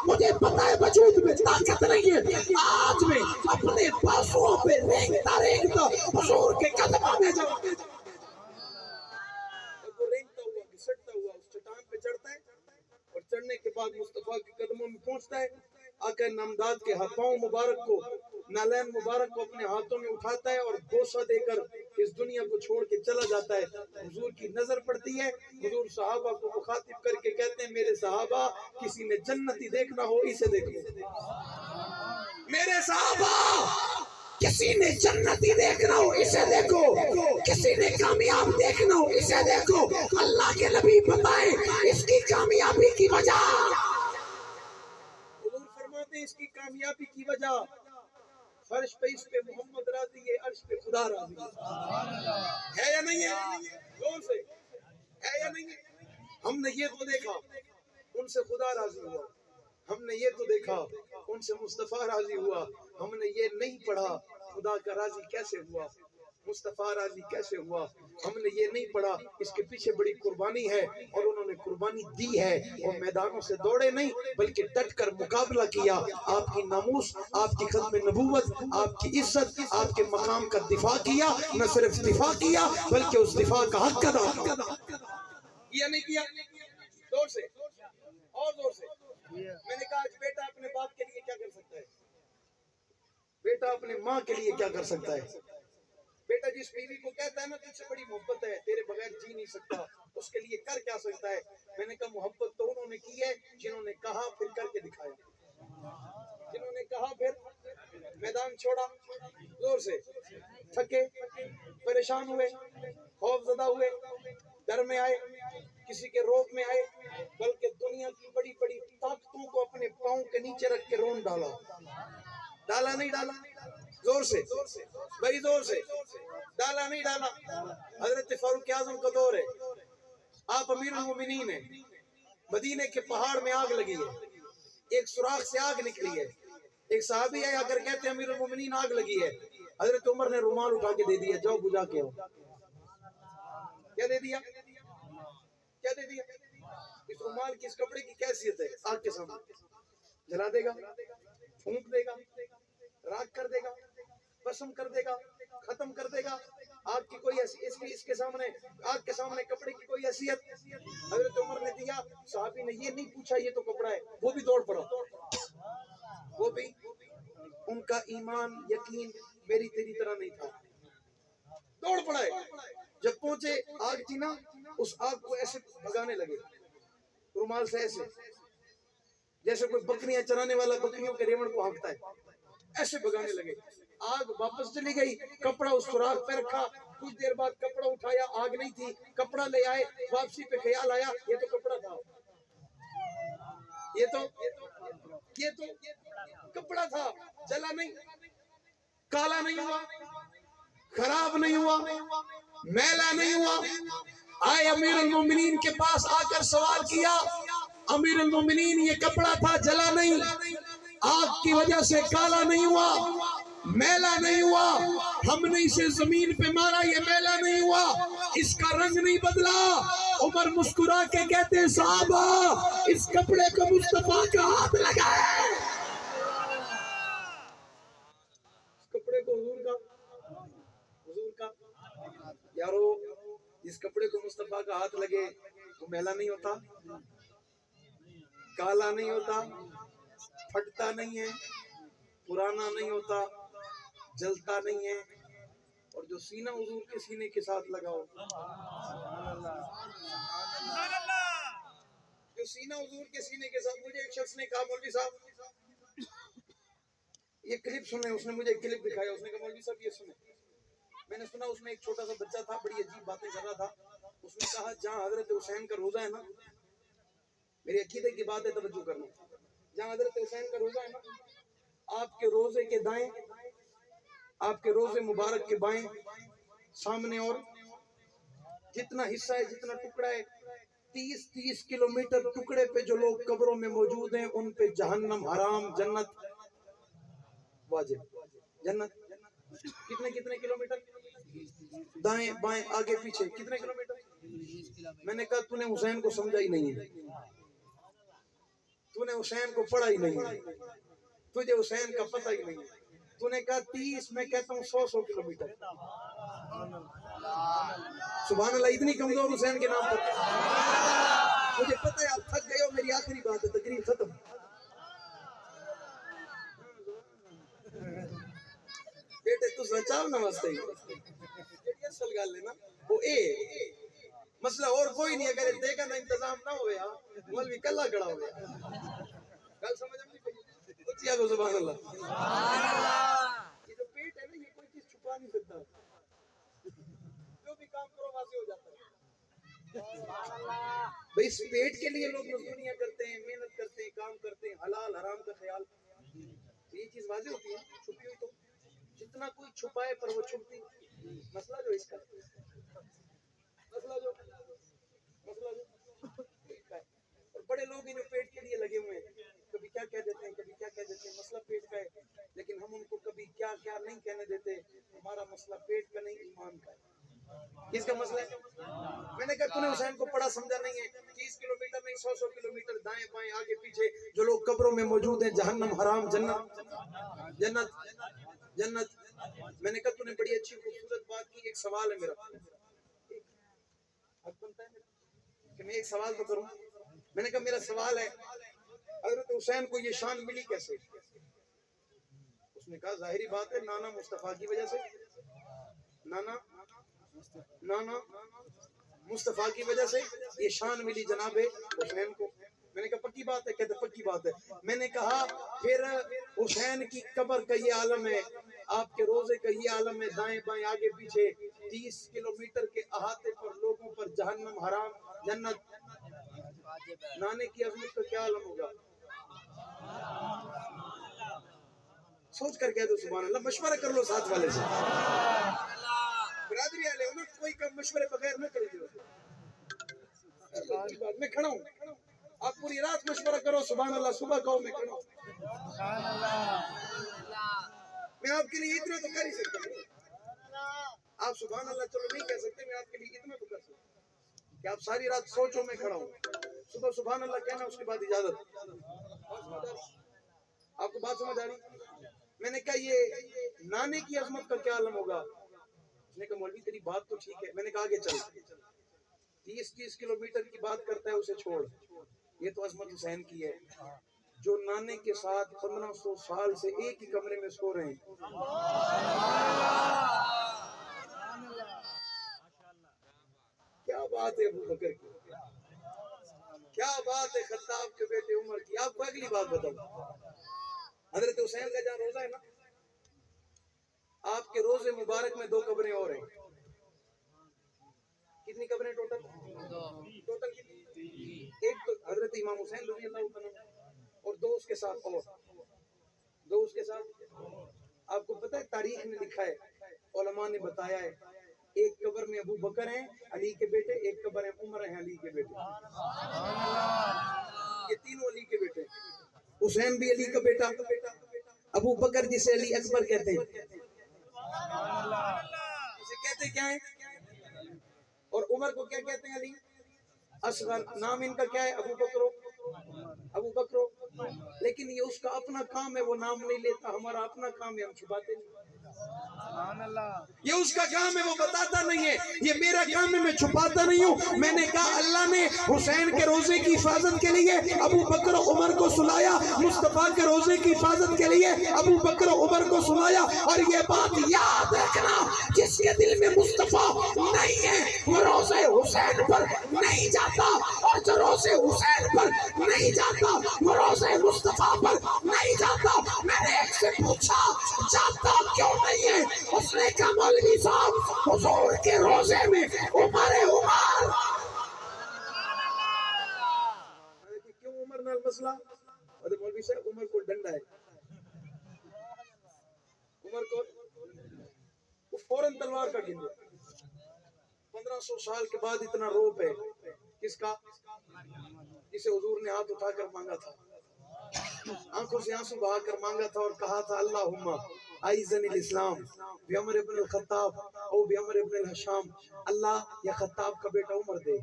Speaker 1: مجھے پتا ہے وجود میں طاقت نہیں ہے، آج میں اپنے پاسوں پہ رینگتا رینگتا حضور کے قدموں میں جاؤں۔
Speaker 2: وہ رینگتا ہوا گھسٹتا ہوا اس چٹان پہ چڑھتا ہے، اور چڑھنے کے بعد مصطفیٰ کے قدموں میں پہنچتا ہے، آقا نامداد کے پاؤں مبارک کو، نالین مبارک کو اپنے ہاتھوں میں اٹھاتا ہے اور بوسہ دے کر اس دنیا کو چھوڑ کے چلا جاتا ہے۔ حضور کی نظر پڑتی ہے، حضور صحابہ کو مخاطب کر کے کہتے ہیں میرے صحابہ کسی نے جنتی دیکھنا ہو اسے دیکھو،
Speaker 1: میرے صحابہ کسی نے جنتی دیکھنا ہو اسے دیکھو، کسی نے کامیاب دیکھنا ہو اسے دیکھو۔ اللہ کے نبی بتائیں اس کی کامیابی کی وجہ،
Speaker 2: حضور فرماتے ہیں اس کی کامیابی کی وجہ فرش پہ اس پہ محمد راضی ہے، عرش پہ خدا راضی ہے یا نہیں ہے؟ زور سے ہے یا نہیں ہے؟ ہم نے یہ تو دیکھا ان سے خدا راضی ہوا، ہم نے یہ تو دیکھا ان سے مصطفیٰ راضی ہوا، ہم نے یہ نہیں پڑھا خدا کا راضی کیسے ہوا، مصطفیٰ راضی کیسے ہوا، ہم نے یہ نہیں پڑھا اس کے پیچھے بڑی قربانی ہے، اور انہوں نے قربانی دی ہے، اور میدانوں سے دوڑے نہیں بلکہ ڈٹ کر مقابلہ کیا، آپ کی ناموس، آپ کی ختم نبوت، آپ کی عزت، آپ کے مقام کا دفاع کیا، نہ صرف دفاع کیا بلکہ اس دفاع کا حق ادا کیا نہیں کیا؟ زور سے اور زور سے۔ میں نے کہا آج بیٹا اپنے باپ کے لیے کیا کر سکتا ہے؟ بیٹا اپنے ماں کے لیے کیا کر سکتا ہے؟ بیٹا جس بیوی کو کہتا ہے نا تجھ سے بڑی محبت ہے، تیرے بغیر جی نہیں سکتا، اس کے لیے کر کیا سکتا ہے؟ میں نے کہا محبت تو انہوں نے کی ہے جنہوں نے کہا پھر کر کے دکھایا، جنہوں نے کہا پھر میدان چھوڑا، زور سے، تھکے، پریشان ہوئے، خوف زدہ ہوئے، ڈر میں آئے، کسی کے روپ میں آئے، بلکہ دنیا کی بڑی بڑی طاقتوں کو اپنے پاؤں کے نیچے رکھ کے رون ڈالا، ڈالا نہیں ڈالا؟ زور سے بھائی، زور سے ڈالا نہیں ڈالا؟ حضرت فاروق اعظم کا دور ہے، آپ امیر المومنین ہیں، مدینے کے پہاڑ میں آگ لگی ہے، ایک سوراخ سے آگ نکلی ہے، ایک صحابی ہے اگر کہتے ہیں امیر المومنین آگ لگی ہے، حضرت عمر نے رومال اٹھا کے دے دیا، جاؤ بجھا کے آؤ۔ کیا دے دیا؟ کیا دے دیا؟ اس رومال کی، اس کپڑے کی کیا حیثیت ہے؟ آگ کے سامنے جلا دے گا، پھونک دے گا، راکھ کر دے گا، بسم کر دے گا، ختم کر دے گا۔ آگ کی کوئی اس کے سامنے، آگ کے سامنے کپڑے کی کوئی حیثیت؟ حضرت عمر نے دیا، صحابی نے یہ نہیں پوچھا یہ تو کپڑا ہے، وہ بھی دوڑ پڑا، وہ بھی، ان کا ایمان یقین میری تیری طرح نہیں تھا، دوڑ پڑا ہے۔ جب پہنچے آگ تھی نا، اس آگ کو ایسے بھگانے لگے رومال سے، ایسے جیسے کوئی بکریاں چرانے والا بکریوں کے ریوڑ کو ہانکتا ہے، ایسے بھگانے لگے۔ آگ واپس چلی گئی، کپڑا اس سوراخ پہ رکھا، کچھ دیر بعد کپڑا اٹھایا، آگ نہیں تھی، کپڑا لے آئے، واپسی پہ خیال آیا یہ تو کپڑا تھا، یہ تو کپڑا تھا، جلا نہیں، کالا نہیں ہوا، خراب نہیں ہوا، میلا نہیں ہوا۔ آئے امیر المومنین کے پاس آ کر سوال کیا، امیر المومنین یہ کپڑا تھا، جلا نہیں، آگ کی وجہ سے کالا نہیں ہوا، میلا نہیں ہوا، ہم نے اسے زمین پہ مارا، یہ میلا نہیں ہوا، اس کا رنگ نہیں بدلا۔ عمر مسکرا کے کہتے ہیں صحابہ اس کپڑے کو مصطفیٰ کا ہاتھ لگا ہے، اس کپڑے کو حضور کا یارو، اس کپڑے کو مصطفیٰ کا ہاتھ لگے تو میلا نہیں ہوتا، کالا نہیں ہوتا، پھٹتا نہیں ہے، پرانا نہیں ہوتا، جلتا نہیں ہے۔ اور جو سینہ حضور کے سینے کے ساتھ لگاؤ، جو سینہ حضور کے سینے کے ساتھ، مجھے ایک شخص نے کہا مولوی صاحب یہ کلپ سنیں، اس نے مجھے ایک کلپ دکھایا، اس نے کہا مولوی صاحب یہ سنیں، میں نے سنا اس میں ایک چھوٹا سا بچہ تھا، بڑی عجیب باتیں کر رہا تھا، اس نے کہا جہاں حضرت حسین کا روزہ ہے نا، میری عقیدے کی بات ہے توجہ کرنا، جہاں حضرت حسین کا روزہ ہے نا، آپ کے روزے کے دائیں، آپ کے روزے مبارک کے بائیں سامنے، اور جتنا حصہ ہے، جتنا ٹکڑا ہے، 30 کلومیٹر ٹکڑے پہ جو لوگ قبروں میں موجود ہیں ان پہ جہنم حرام، جنت واجب۔ جنت کتنے کلومیٹر؟ دائیں بائیں آگے پیچھے کتنے کلومیٹر؟ میں نے کہا تو نے حسین کو سمجھا ہی نہیں ہے، تو نے حسین کو پڑھا ہی نہیں ہے، تجھے حسین کا پتہ ہی نہیں ہے۔ تو نے کہا 30، میں کہتا ہوں 100 کلومیٹر۔ سبحان اللہ، اتنی کمزور حسین کے نام پر۔ مجھے پتہ ہے آپ تھک گئے ہو، میری آخری بات ہے، تقریر ختم۔ بیٹے تو سچاؤ نمستے ہی یہ اصل گل ہے نا، وہ مسئلہ اور کوئی نہیں، اگر دیکھا نا انتظام نہ ہویا مولوی کلا کھڑا ہو گیا، گل سمجھ میں نہیں پئی، اچھی آگو سبحان اللہ۔ یہ جو پیٹ ہے نا، یہ کوئی چیز چھپا نہیں سکتا، جو بھی کام کرو وہاں سے ہو جاتا ہے۔ بھئی اس پیٹ کے لیے لوگ مزدوریاں کرتے ہیں، محنت کرتے ہیں، کام کرتے ہیں، حلال حرام کا خیال، یہ چیز واضح ہوتی ہے چھپی ہوئی، تو جتنا کوئی چھپائے پر وہ چھپتی۔ مسئلہ جو اس کا اور بڑے لوگ ہیں جو پیٹ کے لیے لگے ہوئے ہیں، کبھی کیا کہہ دیتے ہیں، کبھی کیا کہہ دیتے ہیں، مسئلہ پیٹ کا ہے، لیکن ہم ان کو کبھی کیا کیا نہیں کہنے دیتے۔ ہمارا مسئلہ پیٹ کا نہیں، ایمان کا ہے۔ کس کا مسئلہ ہے؟ میں نے کہا تو نے حسین کو پڑھا سمجھا نہیں ہے، 30 کلومیٹر نہیں، 100 کلومیٹر دائیں بائیں آگے پیچھے جو لوگ قبروں میں موجود ہیں، جہنم حرام، جنت جنت جنت۔ میں نے کہا تو نے بڑی اچھی خوبصورت بات کی، ایک سوال ہے میرا، حق بنتا ہے کہ میں ایک سوال تو کروں۔ میں نے کہا میرا سوال ہے حضرت حسین کو یہ شان ملی کیسے؟ اس نے کہا ظاہری بات ہے، نانا مصطفیٰ کی وجہ سے، نانا مصطفیٰ کی وجہ سے یہ شان ملی جناب حسین کو۔ میں نے کہا پکی بات ہے؟ کہتے پکی بات ہے۔ میں نے کہا پھر حسین کی قبر کا یہ عالم ہے، آپ کے روزے کا یہ عالم ہے، دائیں بائیں آگے پیچھے 30 کلومیٹر کے احاطے پر لوگوں پر جہنم حرام جنت، نانے کی عظمت کا کیا عالم ہوگا؟ سوچ کر کہہ دو سبحان اللہ. مشورہ کر لو ساتھ والے سے. برادری والے انہوں کوئی کم مشورے بغیر نہ کرے جو. میں کھڑا ہوں, آپ پوری رات مشورہ کرو سبحان اللہ, صبح کہو میں کھڑا ہوں. میں آپ کے لیے اتنا تو کر ہی سکتا ہوں. آپ سبحان اللہ چلو نہیں کہہ سکتے, میں آپ کے لیے اتنا تو کر سکتا ہوں کہ آپ ساری رات سوچو میں کھڑا ہوں, صبح سبحان اللہ کہنا, اس کے بعد اجازت. آپ کو بات سمجھ آ رہی؟ میں نے کہا یہ نانے کی عظمت کا کیا عالم ہوگا؟ اس نے کہا مولوی تیری بات تو ٹھیک ہے. میں نے کہا آگے چل, 30 کلومیٹر کی بات کرتا ہے اسے چھوڑ, یہ تو عظمت حسین کی ہے جو نانے کے ساتھ 1500 سال سے ایک ہی کمرے میں سو رہے ہیں. کیا بات ہے ابو بکر کی, کیا بات ہے خطاب کے بیٹے عمر کی. آپ کو اگلی بات بتاؤں, حضرت حسین کا جہاں روزہ ہے نا, آپ کے روزے مبارک میں 2 قبریں اور ہیں. کتنی قبریں ٹوٹل کتنی؟ ایک تو حضرت امام حسین رضی اللہ عنہ, اور 2 اس کے ساتھ اور 2 اس کے ساتھ. آپ کو پتہ ہے تاریخ میں لکھا ہے, علماء نے بتایا ہے, ایک قبر میں ابو بکر ہیں علی کے بیٹے, ایک قبر میں عمر ہیں علی کے بیٹے. یہ تینوں علی کے بیٹے. حسین بھی علی کا بیٹا, ابو بکر جسے علی اکبر کہتے ہیں, اسے کہتے کیا ہے, اور عمر کو کیا کہتے ہیں, علی اصغر. نام ان کا کیا ہے, ابو بکرو, ابو بکرو. لیکن یہ اس کا اپنا کام ہے, وہ نام نہیں لیتا. ہمارا اپنا کام ہے, ہم چھپاتے نہیں. یہ اس کا کام ہے, وہ بتاتا نہیں ہے. یہ میرا کام ہے, میں چھپاتا نہیں ہوں. میں نے کہا اللہ نے حسین کے روزے کی حفاظت کے لیے ابو بکر و عمر کو سلایا, مصطفیٰ کے روزے کی حفاظت کے لیے ابو بکر و عمر کو سلایا. اور یہ بات یاد رکھنا, جس کے دل میں مصطفیٰ نہیں ہے وہ روزے حسین پر نہیں جاتا, اور جو روزے حسین پر نہیں جاتا وہ روزے مصطفیٰ پر نہیں جاتا. میں نے ایک سے پوچھا جاتا کیوں نہیں ہے, اس نے کہا مولوی صاحب حضور کے روزے میں عمر عمر. کیوں عمر نال مسئلہ؟ مولوی صاحب عمر کو ڈنڈا ہے, عمر کو وہ فوراً تلوار کا گن. 1500 سال کے بعد اتنا روپ ہے کس کا, جسے حضور نے ہاتھ اٹھا کر مانگا تھا, آنکھوں سے آنسو بہا کر مانگا تھا اور کہا تھا اللہم اعزنی الاسلام بعمر ابن الخطاب او بعمر ابن الحشام. اللہ یا خطاب کا بیٹا عمر دے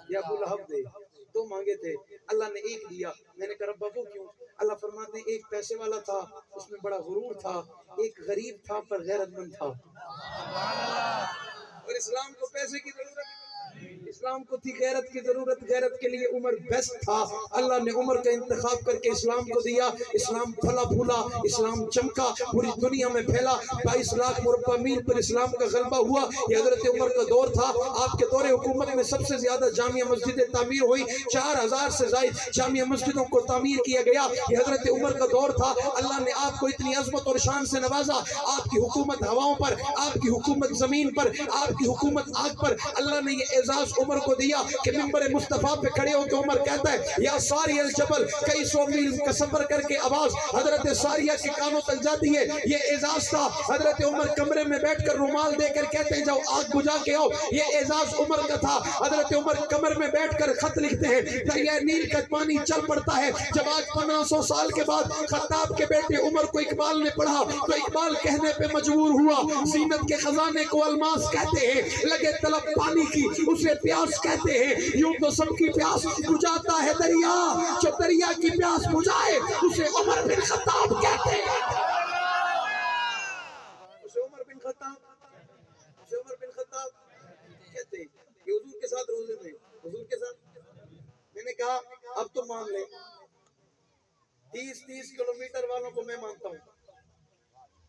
Speaker 2: یا ابو لہب دے. 2 مانگے تھے, اللہ نے ایک دیا. میں نے کہا رب وہ کیوں؟ اللہ فرماتے ہیں ایک پیسے والا تھا, اس میں بڑا غرور تھا, ایک غریب تھا پر غیرت مند تھا. اور اسلام کو پیسے کی ضرورت, اسلام کو تھی غیرت کی ضرورت. غیرت کے لیے عمر بیسٹ تھا. اللہ نے عمر کا انتخاب کر کے اسلام کو دیا. اسلام پھلا پھولا, اسلام چمکا, پوری دنیا میں پھیلا. 22 لاکھ مربع میل پر اسلام کا غلبہ ہوا. یہ حضرت عمر کا دور تھا. آپ کے دور حکومت میں سب سے زیادہ جامع مسجدیں تعمیر ہوئی, 4000 سے زائد جامع مسجدوں کو تعمیر کیا گیا. یہ حضرت عمر کا دور تھا. اللہ نے آپ کو اتنی عظمت اور شان سے نوازا. آپ کی حکومت ہواؤں پر, آپ کی حکومت زمین پر, آپ کی حکومت آگ پر. اللہ نے یہ اعزاز عمر کو دیا کہ منبر مصطفیٰ پہ کھڑے ہو کے عمر کہتا ہے یا ساری الجبل, کئی 100 میل کا سفر کر کے آواز حضرت ساریہ کے کانوں تک جاتی ہے. یہ اعزاز تھا. حضرت عمر کمرے میں بیٹھ کر رومال دے کر کہتے ہیں جاؤ آگ بجھا کے آؤ. یہ اعزاز عمر کا تھا. حضرت عمر کمر میں بیٹھ کر خط لکھتے ہیں, دریا نیل کا پانی چل پڑتا ہے. جب آج 1500 سال کے بعد خطاب کے بیٹے عمر کو اقبال نے پڑھا تو اقبال کہنے پہ مجبور ہوا, زینت کے خزانے کو الماس کہتے ہیں, لگے طلب پانی کی اسے پیاس کہتے ہیں. یوں تو سب کی پیاس بجھاتا ہے دریا, جو دریا کی پیاس بجھائے اسے عمر بن خطاب کہتے ہیں. اسے عمر بن خطاب, اسے عمر بن خطاب کہتے ہیں. یہ حضور کے ساتھ روزے میں, حضور کے ساتھ. میں نے کہا اب تو مان لے, 30 کلومیٹر والوں کو میں مانتا ہوں,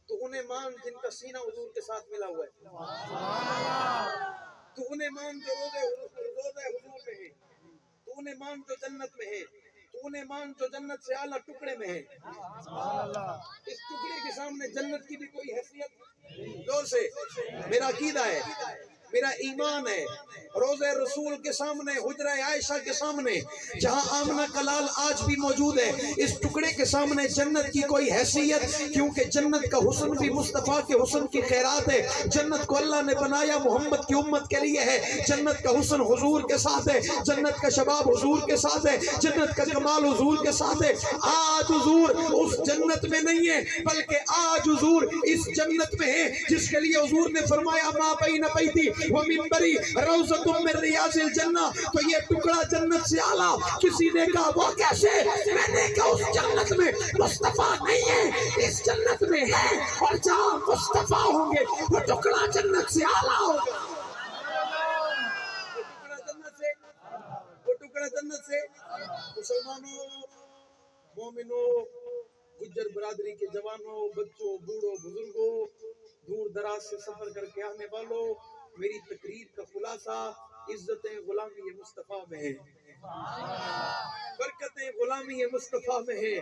Speaker 2: تو انہیں مان جن کا سینہ حضور کے ساتھ ملا ہوا ہے. تو انہیں مان جو روزے حضور میں ہیں, تو انہیں مان جو جنت میں ہیں, تو انہیں مان جو جنت سے اعلیٰ ٹکڑے میں ہیں. اس ٹکڑے کے سامنے جنت کی بھی کوئی حیثیت. زور سے, میرا عقیدہ ہے میرا ایمان ہے روزے رسول کے سامنے، حجرہ عائشہ کے سامنے، جہاں آمنہ کا لال آج بھی موجود ہے، اس ٹکڑے کے سامنے جنت کی کوئی حیثیت، کیونکہ جنت کا حسن بھی مصطفیٰ کے حسن کی خیرات ہے۔ جنت کو اللہ نے بنایا محمد کی امت کے لیے ہے، جنت کا حسن حضور کے ساتھ ہے، جنت کا شباب حضور کے ساتھ ہے، جنت کا کمال حضور کے ساتھ ہے۔ آج حضور اس جنت میں نہیں ہے، بلکہ آج حضور اس جنت میں ہے جس کے لیے حضور نے فرمایا ما بین بیتی و منبری روضۃ من ریاض الجنہ۔ تو یہ ٹکڑا جنت سے اعلیٰ، کسی نے کہا وہ کیسے؟ میں نے کہا اس جنت میں مصطفیٰ نہیں ہے، اس جنت میں ہے، اور جہاں مصطفیٰ ہوں گے وہ ٹکڑا جنت سے اعلیٰ ہوگا۔ وہ ٹکڑا جنت سے مسلمانوں، مومنوں، گجر برادری کے جوانوں، بچوں، بوڑھوں، بزرگوں، دور دراز سے سفر کر کے آنے والوں، میری تقریر کا خلاصہ عزت غلامی مصطفیٰ میں ہے، برکت غلامی مصطفیٰ میں ہے،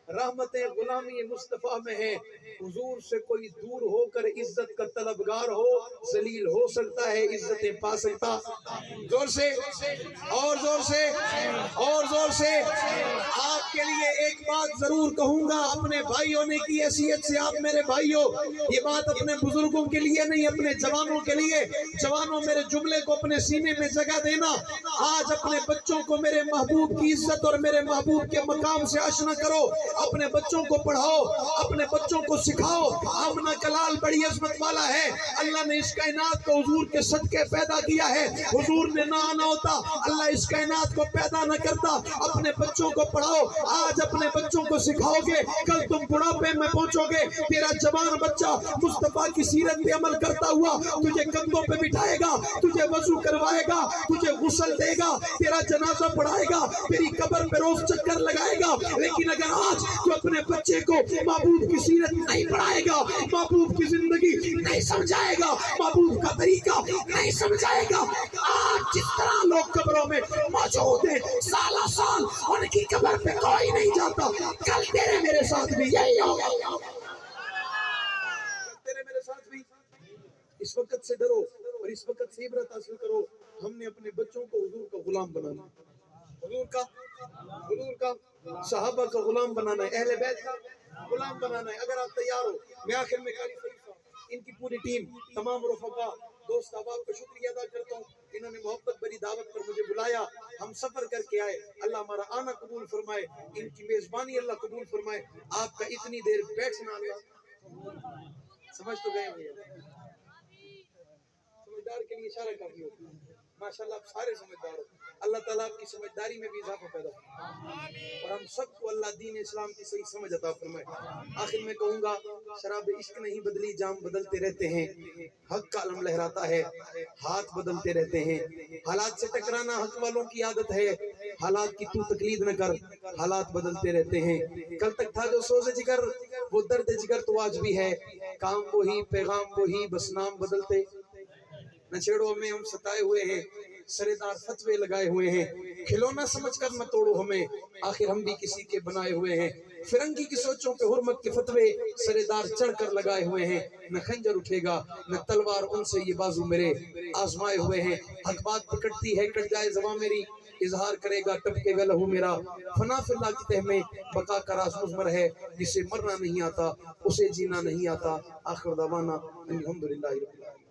Speaker 2: رحمت غلامی مصطفیٰ میں ہے۔ حضور سے کوئی دور ہو کر عزت کا طلبگار ہو، ذلیل ہو سکتا ہے، عزتیں پا سکتا۔ زور سے اور زور سے اور زور سے آپ کے لیے ایک بات ضرور کہوں گا، اپنے بھائی ہونے کی حیثیت سے آپ میرے بھائی ہو، یہ بات اپنے بزرگوں کے لیے نہیں، اپنے جوانوں کے لیے۔ جوانوں میرے جملے کو اپنے سینے میں جگہ دینا، آج اپنے بچوں کو میرے محبوب کی عزت اور میرے محبوب کے مقام سے آشنا کرو، اپنے بچوں کو پڑھاؤ، اپنے بچوں کو سکھاؤ۔ آمنہ کا لال بڑی عظمت والا ہے، اللہ نے اس کائنات کو حضور کے صدقے پیدا کیا ہے، حضور نے نہ آنا ہوتا اللہ اس کائنات کو پیدا نہ کرتا۔ اپنے بچوں کو پڑھاؤ، آج اپنے بچوں کو سکھاؤ گے، کل تم بڑھاپے میں پہنچو گے، تیرا جوان بچہ مصطفیٰ کی سیرت پہ عمل کرتا ہوا تجھے کندھوں پہ بٹھائے گا، تجھے وضو کروائے گا، تجھے غسل دے گا، تیرا جنازہ پڑھائے گا، تیری قبر پہ روز چکر لگائے گا۔ لیکن اگر آج تو اپنے بچے کو محبوب کی سیرت نہیں پڑھائے گا، محبوب کی زندگی نہیں سمجھائے گا، محبوب کا طریقہ نہیں سمجھائے گا، آج جس طرح لوگ قبروں میں موجود ہیں سالہ سال ان کی قبر پہ کوئی نہیں جاتا، کل تیرے میرے ساتھ بھی یہی ہوگا، تیرے میرے ساتھ بھی۔ اس وقت سے ڈرو اور اس وقت سے عبرت حاصل کرو، ہم نے اپنے بچوں کو حضور کا غلام بنانا، حضور کا صحابہ کا غلام بنانا ہے، اہل بیت کا غلام بنانا ہے۔ اگر آپ تیار ہو، میں آخر میں قاری فرید صاحب، ان کی پوری ٹیم، تمام رفقا، دوست احباب کا شکریہ ادا کرتا ہوں، انہوں نے محبت بری دعوت پر مجھے بلایا، ہم سفر کر کے آئے، اللہ ہمارا آنا قبول فرمائے، ان کی میزبانی اللہ قبول فرمائے، آپ کا اتنی دیر بیٹھنا اللہ سمجھ تو گئے ہوئے، سمجھدار کے لیے اشارہ کافی ہوتا ہے، ماشاءاللہ آپ سارے سمجھدار ہو، اللہ تعالیٰ آپ کی سمجھداری میں بھی اضافہ پیدا فرمائے اور ہم سب کو اللہ دین اسلام کی صحیح سمجھ عطا فرمائے۔ آخر میں کہوں گا، شراب عشق نہیں بدلی، جام بدلتے رہتے ہیں، حق کا علم لہراتا ہے، ہاتھ بدلتے رہتے ہیں، حالات سے ٹکرانا حق والوں کی عادت ہے، حالات کی تو تقلید نہ کر، حالات بدلتے رہتے ہیں، کل تک تھا جو سوز جگر وہ درد جگر تو آج بھی ہے، کام وہی پیغام وہی بس نام بدلتے نہ چھیڑو ہمیں، ہم ستائے ہوئے ہیں، سردار فتوے لگائے ہوئے ہیں، کھلونا سمجھ کر نہ توڑو ہمیں، آخر ہم بھی کسی کے بنائے ہوئے ہیں، فرنگی کی سوچوں پہ حرمت کے فتوے سردار چڑھ کر لگائے ہوئے ہیں، نہ خنجر اٹھے گا نہ تلوار ان سے یہ بازو میرے آزمائے ہوئے ہیں، حق بات پکڑتی ہے کٹ جائے زباں میری، اظہار کرے گا ٹپکے گا لہو میرا، فنا فی اللہ کی تہ میں بقا کا راز مضمر ہے، جسے مرنا نہیں آتا اسے جینا نہیں آتا، آخر دعوانا الحمدللہ رب العالمین۔